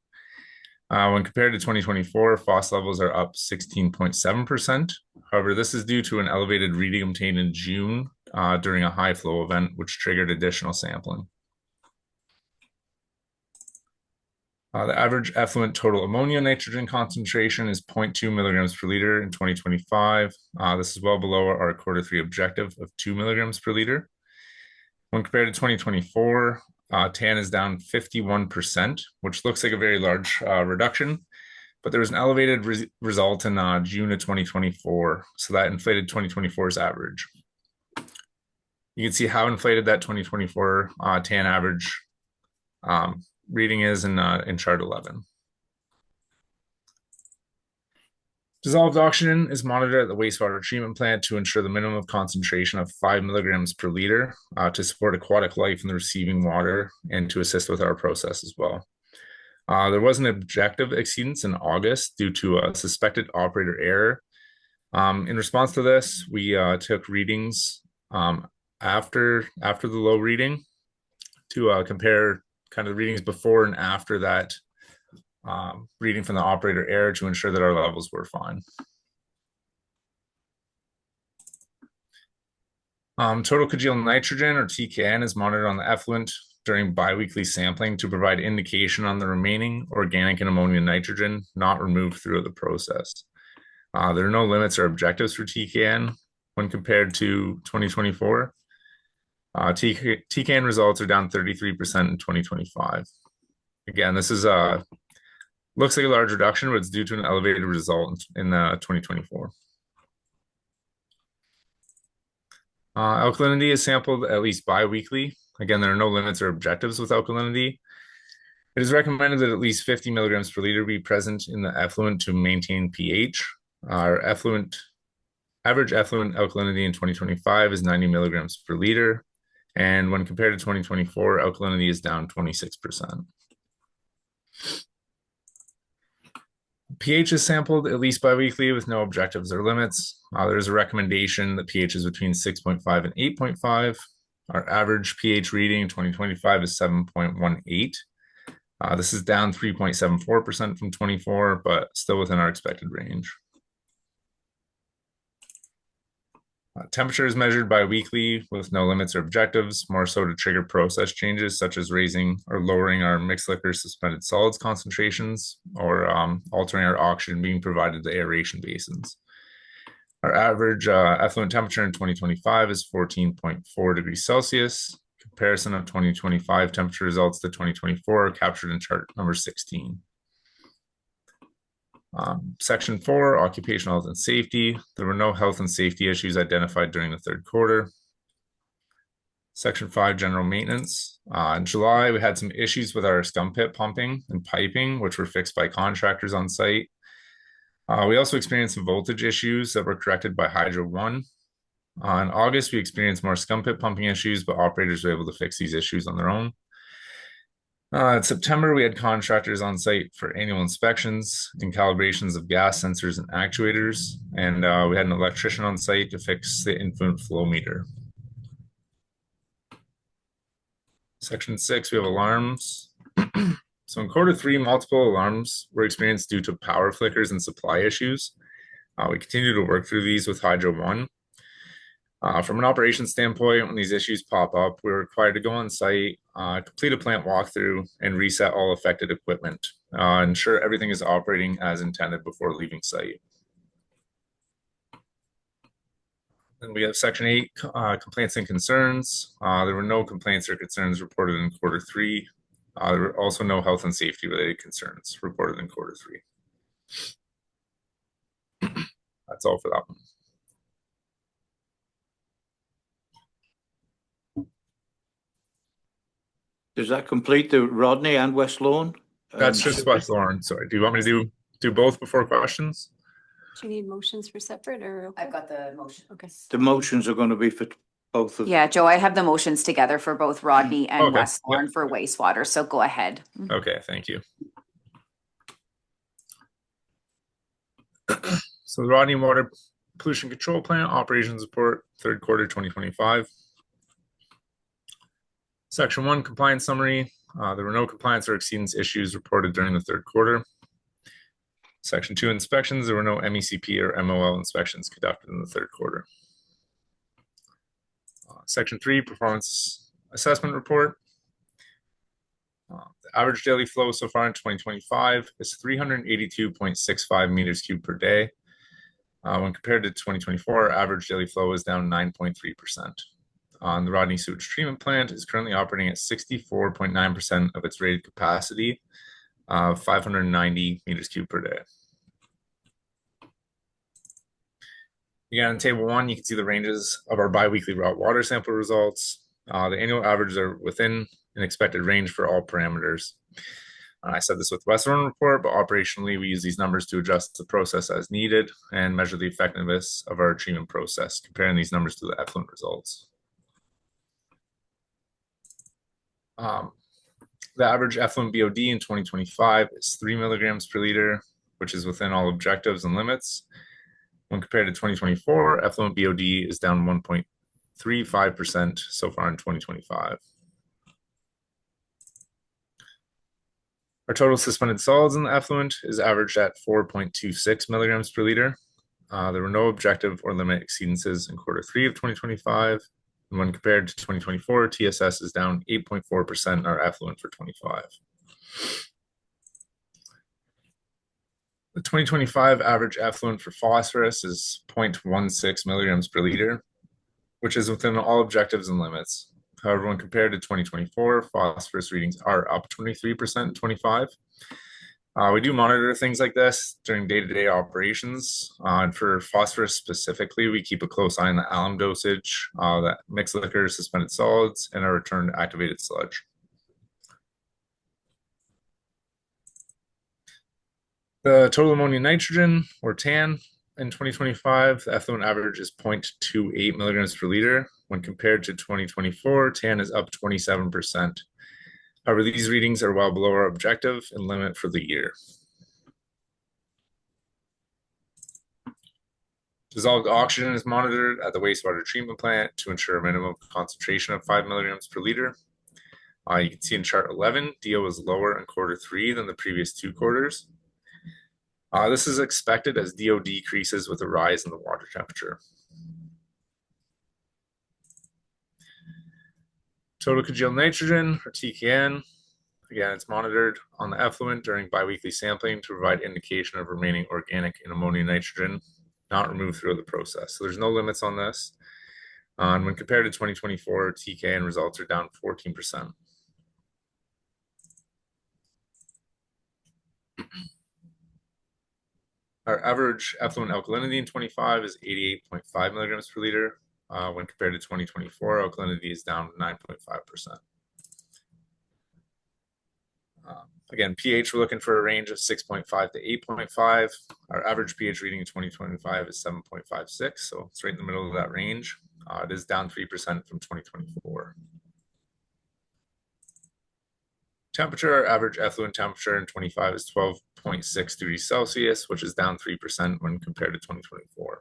When compared to 2024, phos levels are up 16.7%. However, this is due to an elevated reading obtained in June during a high flow event, which triggered additional sampling. The average effluent total ammonia nitrogen concentration is 0.2 milligrams per liter in 2025. This is well below our quarter 3 objective of 2 milligrams per liter. When compared to 2024, TAN is down 51%, which looks like a very large reduction, but there was an elevated result in June of 2024, so that inflated 2024's average. You can see how inflated that 2024 TAN average reading is in chart 11. Dissolved oxygen is monitored at the wastewater treatment plant to ensure the minimum concentration of 5 milligrams per liter to support aquatic life in the receiving water and to assist with our process as well. There was an objective exceedance in August due to a suspected operator error. In response to this, we took readings after the low reading to compare kind of readings before and after that reading from the operator error to ensure that our levels were fine. Total congealed nitrogen, or TKN, is monitored on the effluent during biweekly sampling to provide indication on the remaining organic and ammonia nitrogen not removed throughout the process. There are no limits or objectives for TKN when compared to 2024. TCAN results are down 33% in 2025. Again, this is looks like a large reduction, but it's due to an elevated result in 2024. Alkalinity is sampled at least bi-weekly. Again, there are no limits or objectives with alkalinity. It is recommended that at least 50 milligrams per liter be present in the effluent to maintain pH. Our average effluent alkalinity in 2025 is 90 milligrams per liter. And when compared to 2024, alkalinity is down 26%. pH is sampled at least biweekly with no objectives or limits. There's a recommendation that pH is between 6.5 and 8.5. Our average pH reading in 2025 is 7.18. This is down 3.74% from 24, but still within our expected range. Temperature is measured bi-weekly with no limits or objectives, more so to trigger process changes such as raising or lowering our mixed liquor suspended solids concentrations or altering our oxygen being provided to aeration basins. Our average effluent temperature in 2025 is 14.4 degrees Celsius. Comparison of 2025 temperature results to 2024 are captured in chart number 16. Section 4, occupational health and safety. There were no health and safety issues identified during the third quarter. Section 5, general maintenance. In July, we had some issues with our scum pit pumping and piping, which were fixed by contractors on site. We also experienced some voltage issues that were corrected by Hydro One. In August, we experienced more scum pit pumping issues, but operators were able to fix these issues on their own. In September, we had contractors on site for annual inspections and calibrations of gas sensors and actuators, and we had an electrician on site to fix the influent flow meter. Section 6, we have alarms. So in quarter 3, multiple alarms were experienced due to power flickers and supply issues. We continue to work through these with Hydro One. From an operations standpoint, when these issues pop up, we're required to go on site, complete a plant walkthrough, and reset all affected equipment. Ensure everything is operating as intended before leaving site. Then we have section 8, complaints and concerns. There were no complaints or concerns reported in quarter 3. There were also no health and safety related concerns reported in quarter 3. That's all for that one. Does that complete the Rodney and West Lawn? That's just West Lawn. Sorry. Do you want me to do both before questions? Do you need motions for separate or? I've got the motion. Okay. The motions are going to be for both of them. Yeah, Joe, I have the motions together for both Rodney and Okay. West Lawn for wastewater, so go ahead. Okay, thank you. So the Rodney Water Pollution Control Plant Operations Report, third quarter 2025. Section 1, compliance summary. There were no compliance or exceedance issues reported during the third quarter. Section 2, inspections. There were no MECP or MOL inspections conducted in the third quarter. Section 3, performance assessment report. The average daily flow so far in 2025 is 382.65 meters cubed per day. When compared to 2024, average daily flow is down 9.3%. The Rodney Sewage Treatment Plant is currently operating at 64.9% of its rated capacity, 590 meters cubed per day. Again, in table 1, you can see the ranges of our biweekly raw water sample results. The annual averages are within an expected range for all parameters. I said this with the Western report, but operationally, we use these numbers to adjust the process as needed and measure the effectiveness of our treatment process, comparing these numbers to the effluent results. The average effluent BOD in 2025 is 3 milligrams per liter, which is within all objectives and limits. When compared to 2024, effluent BOD is down 1.35% so far in 2025. Our total suspended solids in the effluent is averaged at 4.26 milligrams per liter. There were no objective or limit exceedances in quarter 3 of 2025. And when compared to 2024, TSS is down 8.4% in our effluent for 25. The 2025 average effluent for phosphorus is 0.16 milligrams per liter, which is within all objectives and limits. However, when compared to 2024, phosphorus readings are up 23% in 25. We do monitor things like this during day-to-day operations. And for phosphorus specifically, we keep a close eye on the alum dosage, that mixed liquor, suspended solids, and a return to activated sludge. The total ammonium nitrogen, or TAN, in 2025, the effluent average is 0.28 milligrams per liter. When compared to 2024, TAN is up 27%. However, these readings are well below our objective and limit for the year. Dissolved oxygen is monitored at the wastewater treatment plant to ensure a minimum concentration of 5 milligrams per liter. You can see in chart 11, DO was lower in Q3 than the previous 2 quarters. This is expected as DO decreases with a rise in the water temperature. Total congealed nitrogen, or TKN, again, it's monitored on the effluent during biweekly sampling to provide indication of remaining organic and ammonium nitrogen, not removed throughout the process. So there's no limits on this. And when compared to 2024, TKN results are down 14%. Our average effluent alkalinity in 25 is 88.5 milligrams per liter. When compared to 2024, alkalinity is down 9.5%. Again, pH, we're looking for a range of 6.5 to 8.5. Our average pH reading in 2025 is 7.56, so it's right in the middle of that range. It is down 3% from 2024. Temperature, our average effluent temperature in 25 is 12.6 degrees Celsius, which is down 3% when compared to 2024.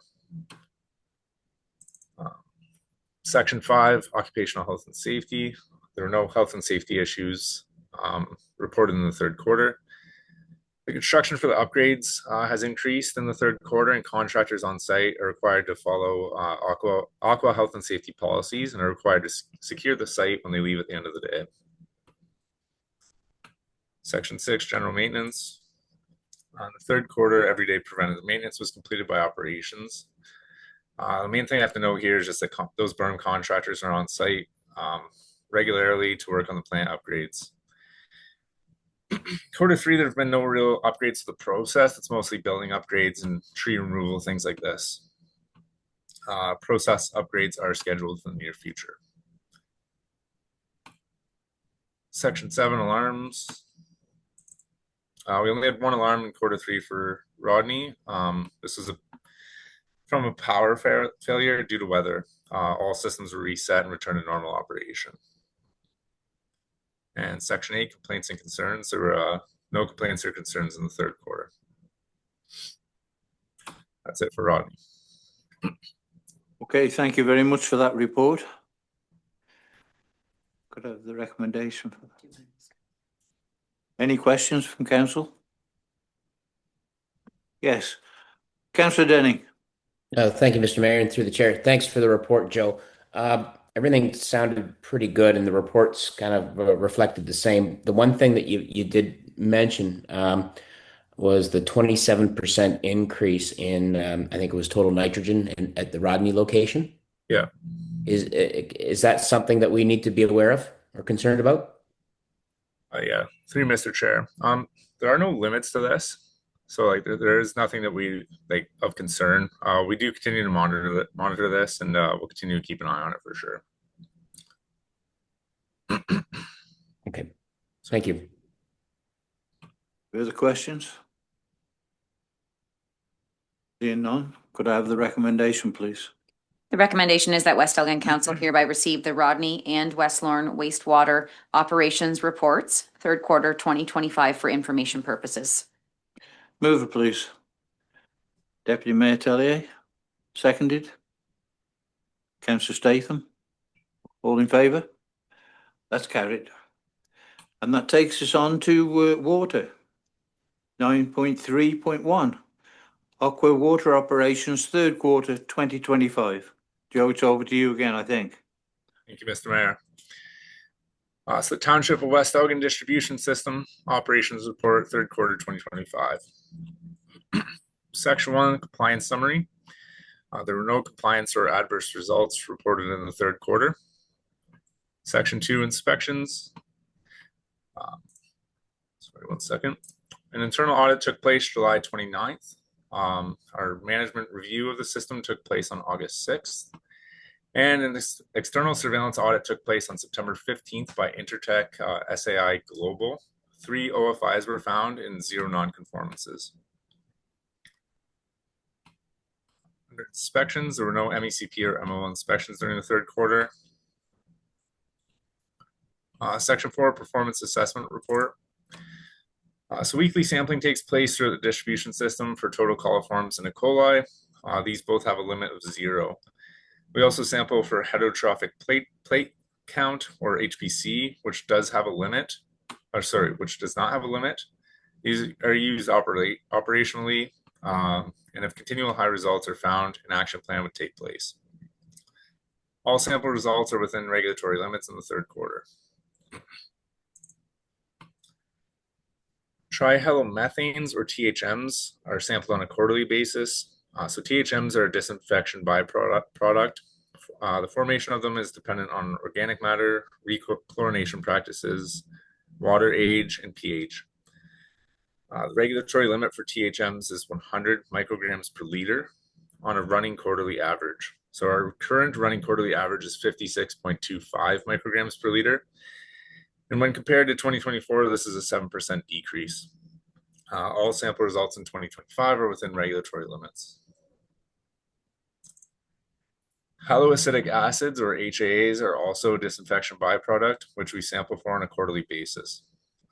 Section 5, occupational health and safety. There are no health and safety issues reported in the third quarter. The construction for the upgrades has increased in the third quarter, and contractors on site are required to follow Aqua health and safety policies and are required to secure the site when they leave at the end of the day. Section 6, general maintenance. On the third quarter, everyday preventative maintenance was completed by operations. The main thing I have to note here is just that those berm contractors are on site regularly to work on the plant upgrades. Q3, there have been no real upgrades to the process. It's mostly building upgrades and tree removal, things like this. Process upgrades are scheduled for the near future. Section 7, alarms. We only had 1 alarm in Q3 for Rodney. This is from a power failure due to weather. All systems were reset and returned to normal operation. And Section 8, complaints and concerns. There were no complaints or concerns in the third quarter. That's it for Rodney. Okay, thank you very much for that report. Could I have the recommendation for that? Any questions from council? Yes. Councillor Denning. Thank you, Mr. Mayor, and through the chair. Thanks for the report, Joe. Everything sounded pretty good, and the reports kind of reflected the same. The one thing that you did mention was the 27% increase in, I think it was total nitrogen at the Rodney location. Yeah. Is that something that we need to be aware of or concerned about? Yeah, through Mr. Chair. There are no limits to this. So like there is nothing that we like of concern. We do continue to monitor this, and we'll continue to keep an eye on it for sure. Okay, thank you. Further questions? Seeing none, could I have the recommendation, please? The recommendation is that West Elgin Council hereby receive the Rodney and West Lorne wastewater operations reports, third quarter 2025, for information purposes. Move it, please. Deputy Mayor Tellier, seconded. Councillor Statham, all in favour? That's carried. And that takes us on to water. 9.3.1. Aqua water operations, third quarter 2025. Joe, it's over to you again, I think. Thank you, Mr. Mayor. So the Township of West Elgin Distribution System Operations Report, third quarter 2025. Section 1, compliance summary. There were no compliance or adverse results reported in the third quarter. Section 2, inspections. Sorry, 1 second. An internal audit took place July 29th. Our management review of the system took place on August 6th. And an external surveillance audit took place on September 15th by Intertech SAI Global. 3 OFIs were found and 0 nonconformances. Under inspections, there were no MECP or MO inspections during the third quarter. Section 4, performance assessment report. So weekly sampling takes place through the distribution system for total coliforms and E. coli. These both have a limit of 0. We also sample for heterotrophic plate count, or HPC, which does have a limit, which does not have a limit. These are used operationally, and if continual high results are found, an action plan would take place. All sample results are within regulatory limits in the third quarter. Trihalomethanes, or THMs, are sampled on a quarterly basis. So THMs are a disinfection byproduct. The formation of them is dependent on organic matter, rechlorination practices, water age, and pH. The regulatory limit for THMs is 100 micrograms per liter on a running quarterly average. So our current running quarterly average is 56.25 micrograms per liter. And when compared to 2024, this is a 7% decrease. All sample results in 2025 are within regulatory limits. Haloacetic acids, or HAAs, are also a disinfection byproduct, which we sample for on a quarterly basis.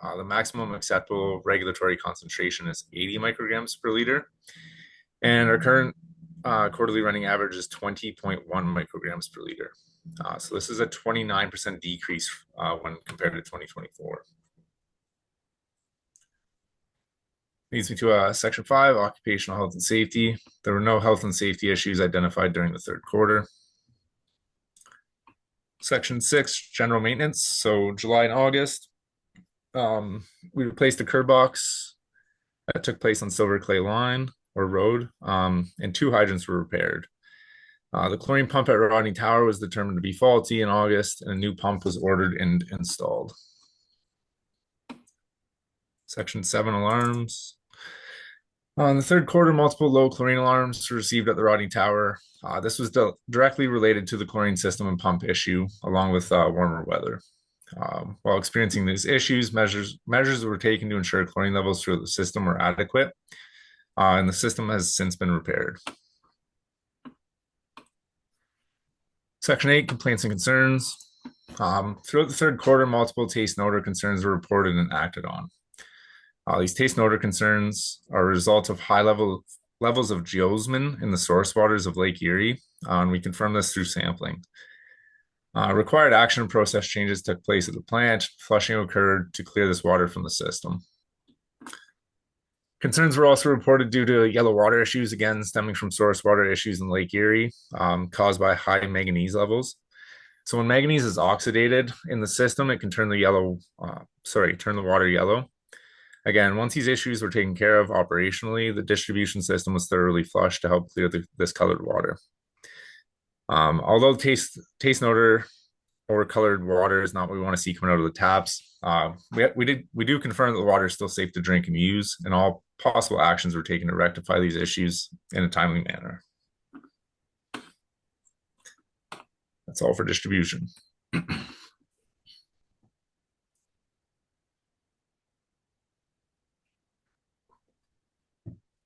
The maximum acceptable regulatory concentration is 80 micrograms per liter, and our current quarterly running average is 20.1 micrograms per liter. So this is a 29% decrease when compared to 2024. Leads me to Section 5, occupational health and safety. There were no health and safety issues identified during the third quarter. Section 6, general maintenance. So July and August, we replaced the curb box that took place on Silver Clay Line or Road, and 2 hydrants were repaired. The chlorine pump at Rodney Tower was determined to be faulty in August, and a new pump was ordered and installed. Section 7, alarms. In the third quarter, multiple low chlorine alarms were received at the Rodney Tower. This was directly related to the chlorine system and pump issue, along with warmer weather. While experiencing these issues, measures were taken to ensure chlorine levels through the system were adequate, and the system has since been repaired. Section 8, complaints and concerns. Throughout the third quarter, multiple taste and odor concerns were reported and acted on. These taste and odor concerns are a result of high levels of geosmin in the source waters of Lake Erie, and we confirm this through sampling. Required action and process changes took place at the plant. Flushing occurred to clear this water from the system. Concerns were also reported due to yellow water issues, again stemming from source water issues in Lake Erie, caused by high manganese levels. So when manganese is oxidated in the system, it can turn the water yellow. Again, once these issues were taken care of operationally, the distribution system was thoroughly flushed to help clear this colored water. Although taste and odor or colored water is not what we want to see coming out of the taps, we do confirm that the water is still safe to drink and use, and all possible actions were taken to rectify these issues in a timely manner. That's all for distribution.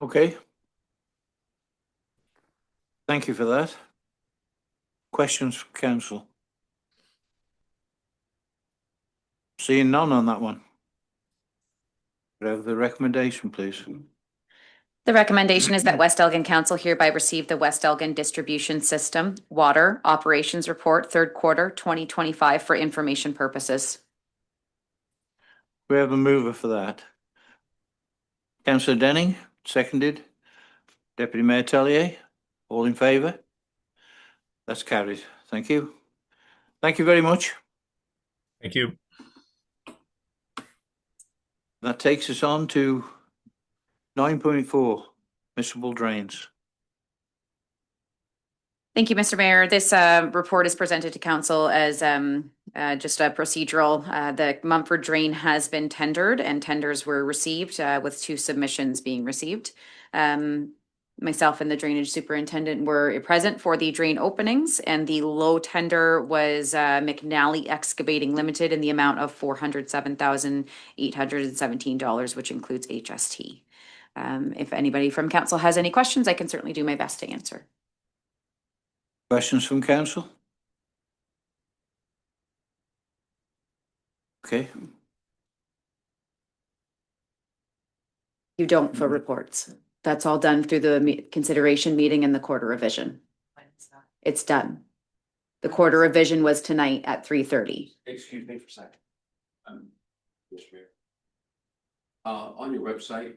Okay. Thank you for that. Questions for council? Seeing none on that one. Could I have the recommendation, please? The recommendation is that West Elgin Council hereby receive the West Elgin Distribution System Water Operations Report, third quarter 2025 for information purposes. We have a mover for that. Councillor Denning, seconded. Deputy Mayor Tellier, all in favour? That's carried. Thank you. Thank you very much. Thank you. That takes us on to 9.4, miscible drains. Thank you, Mr. Mayor. This report is presented to council as just a procedural. The Mumford Drain has been tendered and tenders were received with 2 submissions being received. Myself and the drainage superintendent were present for the drain openings, and the low tender was McNally Excavating Limited in the amount of $407,817, which includes HST. If anybody from council has any questions, I can certainly do my best to answer. Questions from council? Okay, You don't for reports. That's all done through the consideration meeting and the quarter revision. It's done. The quarter revision was tonight at 3:30. Excuse me for a second. Mr. Mayor. On your website,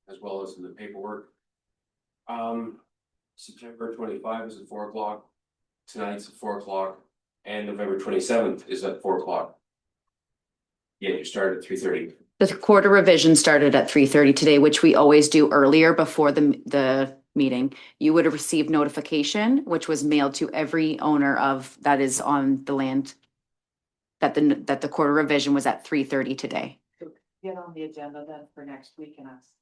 as well as in the paperwork. September 25 is at 4 o'clock. Tonight's at 4 o'clock, and November 27th is at 4 o'clock. Yeah, you started at 3:30. The quarter revision started at 3:30 today, which we always do earlier before the meeting. You would have received notification, which was mailed to every owner of that is on the land. That the quarter revision was at 3:30 today. Get on the agenda then for next week and ask.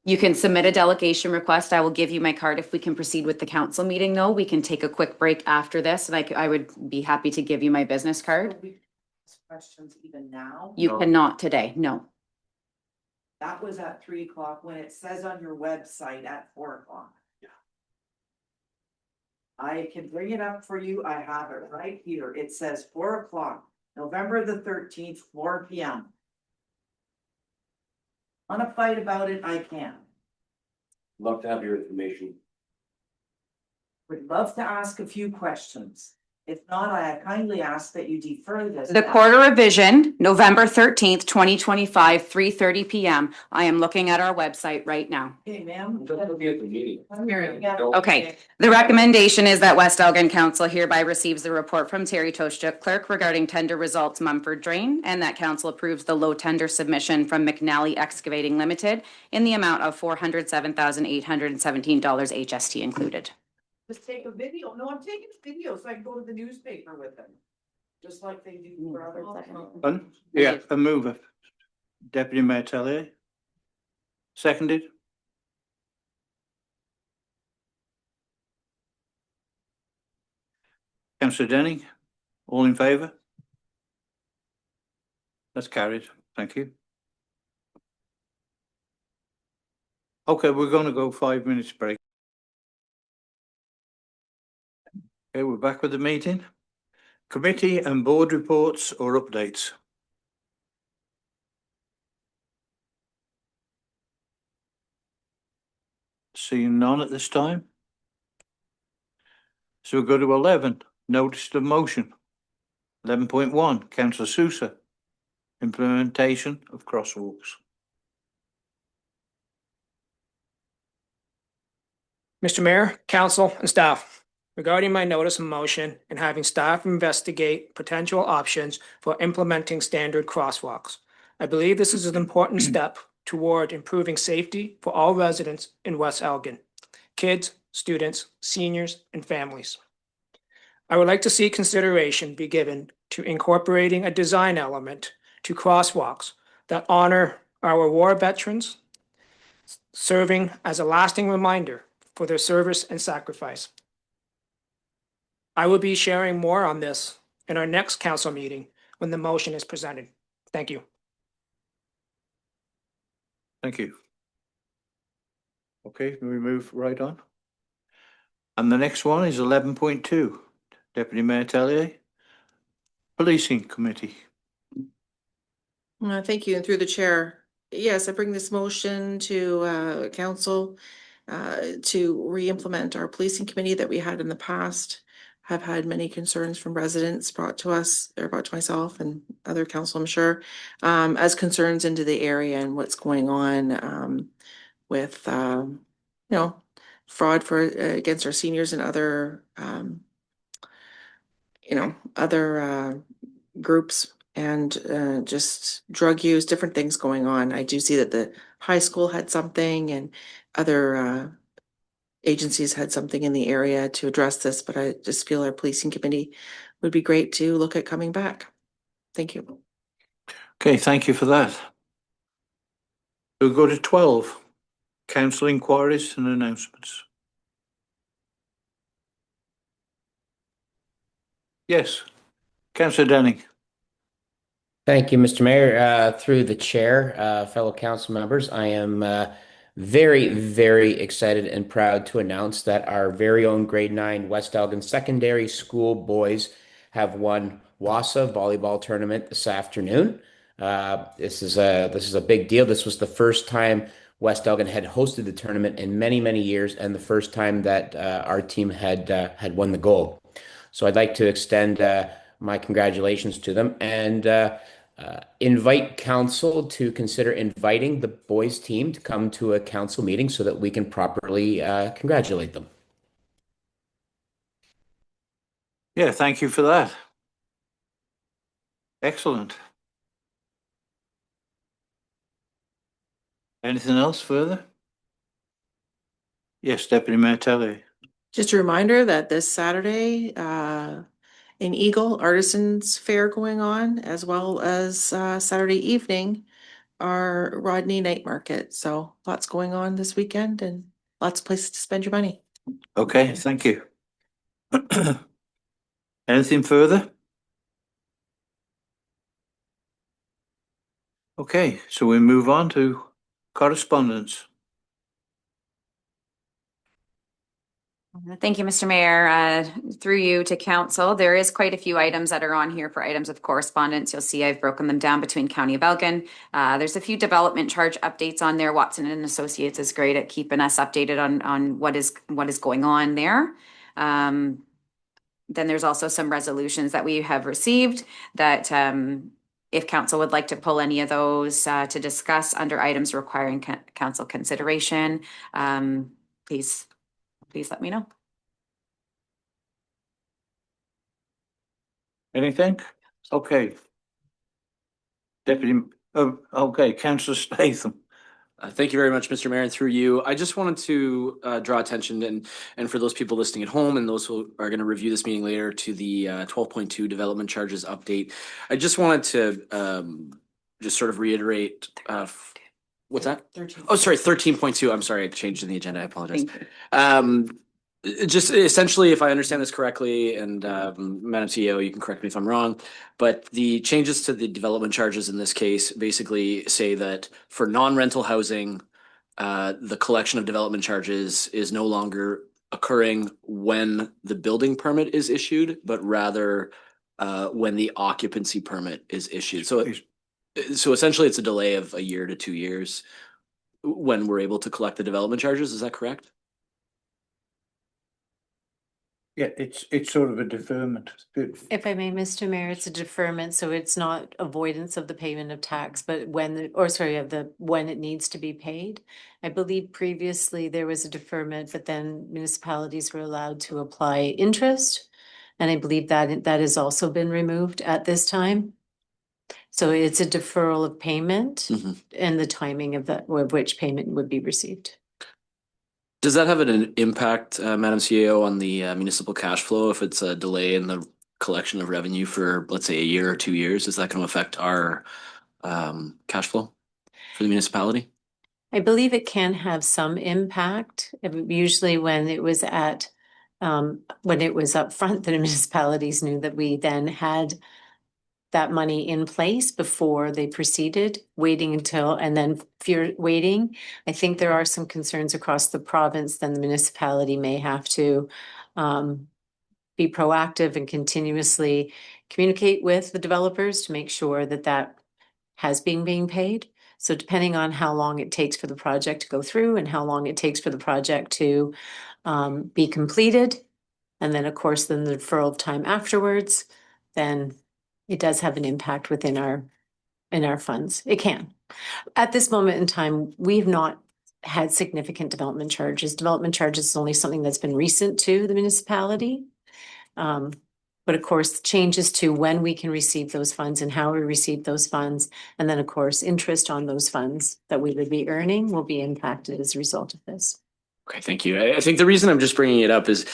You can submit a delegation request. I will give you my card. If we can proceed with the council meeting, though, we can take a quick break after this, and I would be happy to give you my business card. Questions even now? You cannot today, no. That was at 3 o'clock when it says on your website at 4 o'clock. Yeah. I can bring it up for you. I have it right here. It says 4 o'clock, November the 13th, 4 p.m. Want to fight about it? I can. Love to have your information. Would love to ask a few questions. If not, I kindly ask that you defer this. The quarter revision, November 13th, 2025, 3:30 p.m. I am looking at our website right now. Okay, ma'am. Don't be at the meeting. Okay, the recommendation is that West Elgin Council hereby receives the report from Terry Toshchuk, clerk, regarding tender results Mumford Drain, and that council approves the low tender submission from McNally Excavating Limited in the amount of $407,817, HST included. Just take a video. No, I'm taking a video so I can go to the newspaper with them. Just like they do for other. yeah, a mover. Deputy Mayor Tellier. Seconded. Councillor Denning, all in favour? That's carried. Thank you. Okay, we're going to go 5 minutes break. Okay, we're back with the meeting. Committee and board reports or updates. Seeing none at this time. So we'll go to 11, notice of motion. 11.1, Councillor Sousa, implementation of crosswalks. Mr. Mayor, council, and staff, regarding my notice of motion and having staff investigate potential options for implementing standard crosswalks. I believe this is an important step toward improving safety for all residents in West Elgin, kids, students, seniors, and families. I would like to see consideration be given to incorporating a design element to crosswalks that honor our war veterans, serving as a lasting reminder for their service and sacrifice. I will be sharing more on this in our next council meeting when the motion is presented. Thank you. Thank you. Okay, we move right on. And the next one is 11.2, Deputy Mayor Tellier, Policing Committee. Thank you, and through the chair. Yes, I bring this motion to council to re-implement our policing committee that we had in the past. Have had many concerns from residents brought to us, or brought to myself and other council, I'm sure, as concerns into the area and what's going on with fraud against our seniors and other other groups, and just drug use, different things going on. I do see that the high school had something, and other agencies had something in the area to address this, but I just feel our policing committee would be great to look at coming back. Thank you. Okay, thank you for that. We'll go to 12, council inquiries and announcements. Yes, councillor Denning. Thank you, Mr. Mayor. Through the chair, fellow council members, I am very, very excited and proud to announce that our very own grade 9 West Elgin Secondary School boys have won WASA volleyball tournament this afternoon. This is a big deal. This was the first time West Elgin had hosted the tournament in many, many years, and the first time that our team had won the gold. So I'd like to extend my congratulations to them and invite council to consider inviting the boys team to come to a council meeting so that we can properly congratulate them. Yeah, thank you for that. Excellent. Anything else further? Yes, Deputy Mayor Telly. Just a reminder that this Saturday, in Eagle Artisans Fair going on, as well as Saturday evening, our Rodney Night Market. So lots going on this weekend and lots of places to spend your money. Okay, thank you. Anything further? Okay, so we move on to correspondence. Thank you, Mr. Mayor. Through you to council, there is quite a few items that are on here for items of correspondence. You'll see I've broken them down between County of Elgin. There's a few development charge updates on there. Watson and Associates is great at keeping us updated on what is going on there. Then there's also some resolutions that we have received that if council would like to pull any of those to discuss under items requiring council consideration, please let me know. Anything? Okay. Deputy, okay, Councillor Statham. Thank you very much, Mr. Mayor, and through you. I just wanted to draw attention and for those people listening at home and those who are going to review this meeting later to the 12.2 development charges update. I just wanted to just sort of reiterate. What's that? 13. Oh, sorry, 13.2. I'm sorry, I changed in the agenda. I apologize. Just essentially, if I understand this correctly, and Madam CEO, you can correct me if I'm wrong, but the changes to the development charges in this case basically say that for non-rental housing, the collection of development charges is no longer occurring when the building permit is issued, but rather when the occupancy permit is issued. So essentially, it's a delay of a year to 2 years when we're able to collect the development charges. Is that correct? Yeah, it's sort of a deferment. If I may, Mr. Mayor, it's a deferment, so it's not avoidance of the payment of tax, but when it needs to be paid. I believe previously there was a deferment, but then municipalities were allowed to apply interest. And I believe that has also been removed at this time. So it's a deferral of payment and the timing of which payment would be received. Does that have an impact, Madam CEO, on the municipal cash flow if it's a delay in the collection of revenue for, let's say, a year or 2 years? Is that going to affect our cash flow for the municipality? I believe it can have some impact. Usually when it was up front, the municipalities knew that we then had that money in place before they proceeded, and then waiting. I think there are some concerns across the province, then the municipality may have to be proactive and continuously communicate with the developers to make sure that has been being paid. So depending on how long it takes for the project to go through and how long it takes for the project to be completed, and then of course then the deferral of time afterwards, then it does have an impact within our funds. It can. At this moment in time, we've not had significant development charges. Development charges is only something that's been recent to the municipality. But of course, changes to when we can receive those funds and how we receive those funds. And then of course, interest on those funds that we would be earning will be impacted as a result of this. Okay, thank you. I think the reason I'm just bringing it up is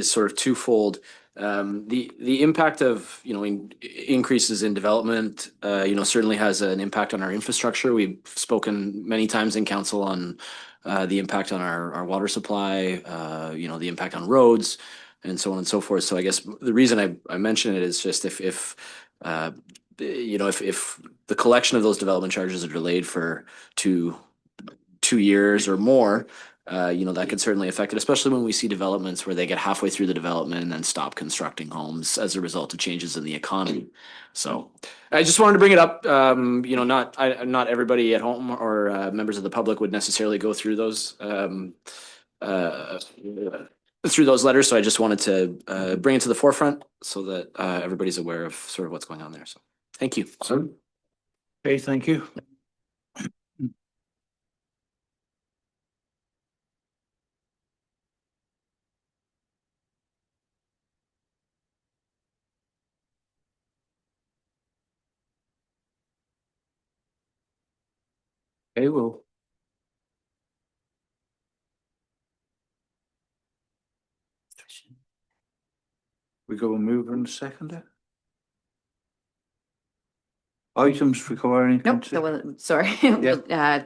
sort of twofold. The impact of, increases in development, certainly has an impact on our infrastructure. We've spoken many times in council on the impact on our water supply, the impact on roads and so on and so forth. So I guess the reason I mention it is just if the collection of those development charges are delayed for two years or more, that could certainly affect it, especially when we see developments where they get halfway through the development and then stop constructing homes as a result of changes in the economy. So I just wanted to bring it up. Not everybody at home or members of the public would necessarily go through those letters. So I just wanted to bring it to the forefront so that everybody's aware of sort of what's going on there. So thank you. Okay, thank you. Okay, well. We go a mover and a seconder. Items requiring. Nope, sorry,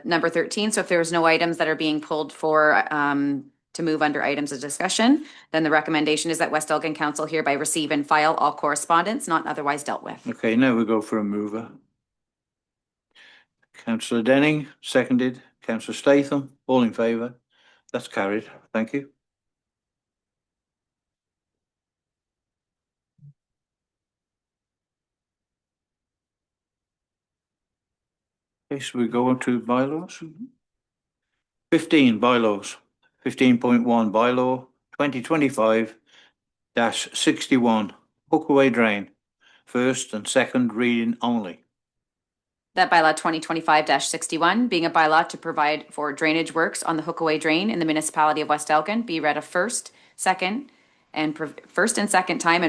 number 13. So if there's no items that are being pulled for to move under items of discussion, then the recommendation is that West Elgin Council hereby receive and file all correspondence not otherwise dealt with. Okay, now we go for a mover. Councillor Denning, seconded. Councillor Statham, all in favour. That's carried. Thank you. Okay, so we go on to bylaws. 15 bylaws. 15.1 bylaw 2025-61 Hookaway Drain. First and second reading only. That bylaw 2025-61, being a bylaw to provide for drainage works on the Hookaway Drain in the municipality of West Elgin, be read a first, second time and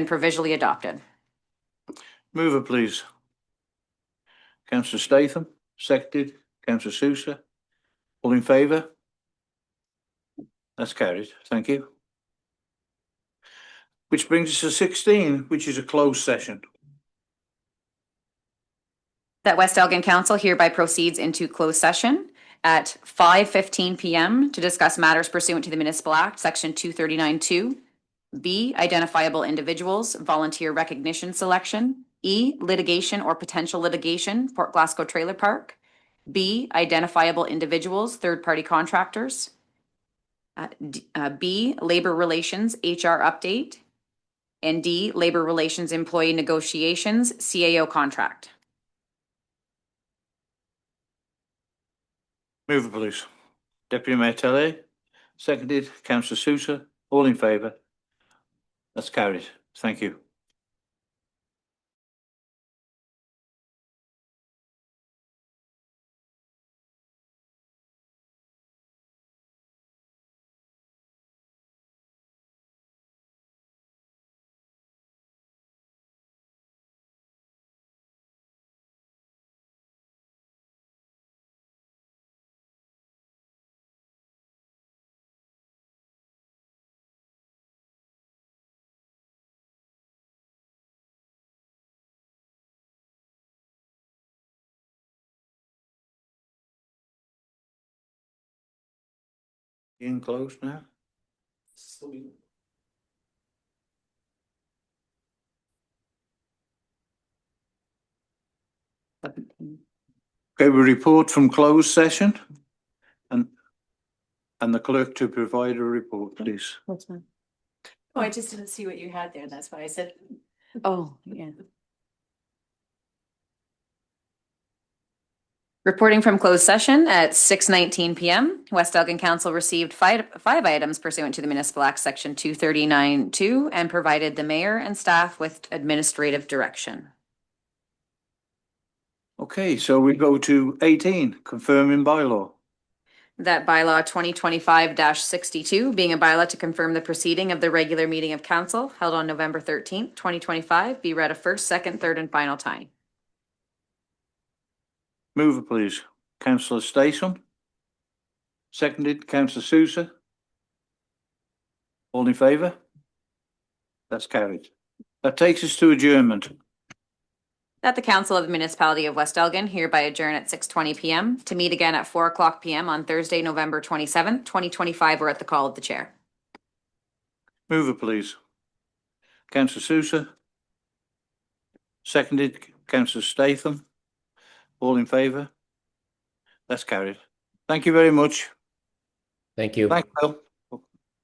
provisionally adopted. Mover, please. Councillor Statham, seconded. Councillor Sousa, all in favour? That's carried. Thank you. Which brings us to 16, which is a closed session. That West Elgin Council hereby proceeds into closed session at 5:15 p.m. to discuss matters pursuant to the Municipal Act, Section 239(2), B, identifiable individuals, volunteer recognition selection, E, litigation or potential litigation, Port Glasgow Trailer Park, B, identifiable individuals, third-party contractors, B, labor relations, HR update, and D, labor relations employee negotiations, CAO contract. Mover, please. Deputy Mayor Telley, seconded. Councillor Sousa, all in favour? That's carried. Thank you. Being closed now. Okay, we report from closed session and the clerk to provide a report, please. What's that? Oh, I just didn't see what you had there. That's why I said, oh, yeah. Reporting from closed session at 6:19 p.m. West Elgin Council received five items pursuant to the Municipal Act Section 239(2) and provided the mayor and staff with administrative direction. Okay, so we go to 18, confirming bylaw. That bylaw 2025-62, being a bylaw to confirm the proceeding of the regular meeting of council held on November 13th, 2025, be read a first, second, third, and final time. Mover, please. Councillor Statham, seconded, councillor Sousa. All in favour? That's carried. That takes us to adjournment. That the Council of the Municipality of West Elgin hereby adjourn at 6:20 PM to meet again at 4:00 PM on Thursday, November 27th, 2025, or at the call of the chair. Mover, please. Councillor Sousa. Seconded, councillor Statham. All in favour? That's carried. Thank you very much. Thank you. Thanks, Bill.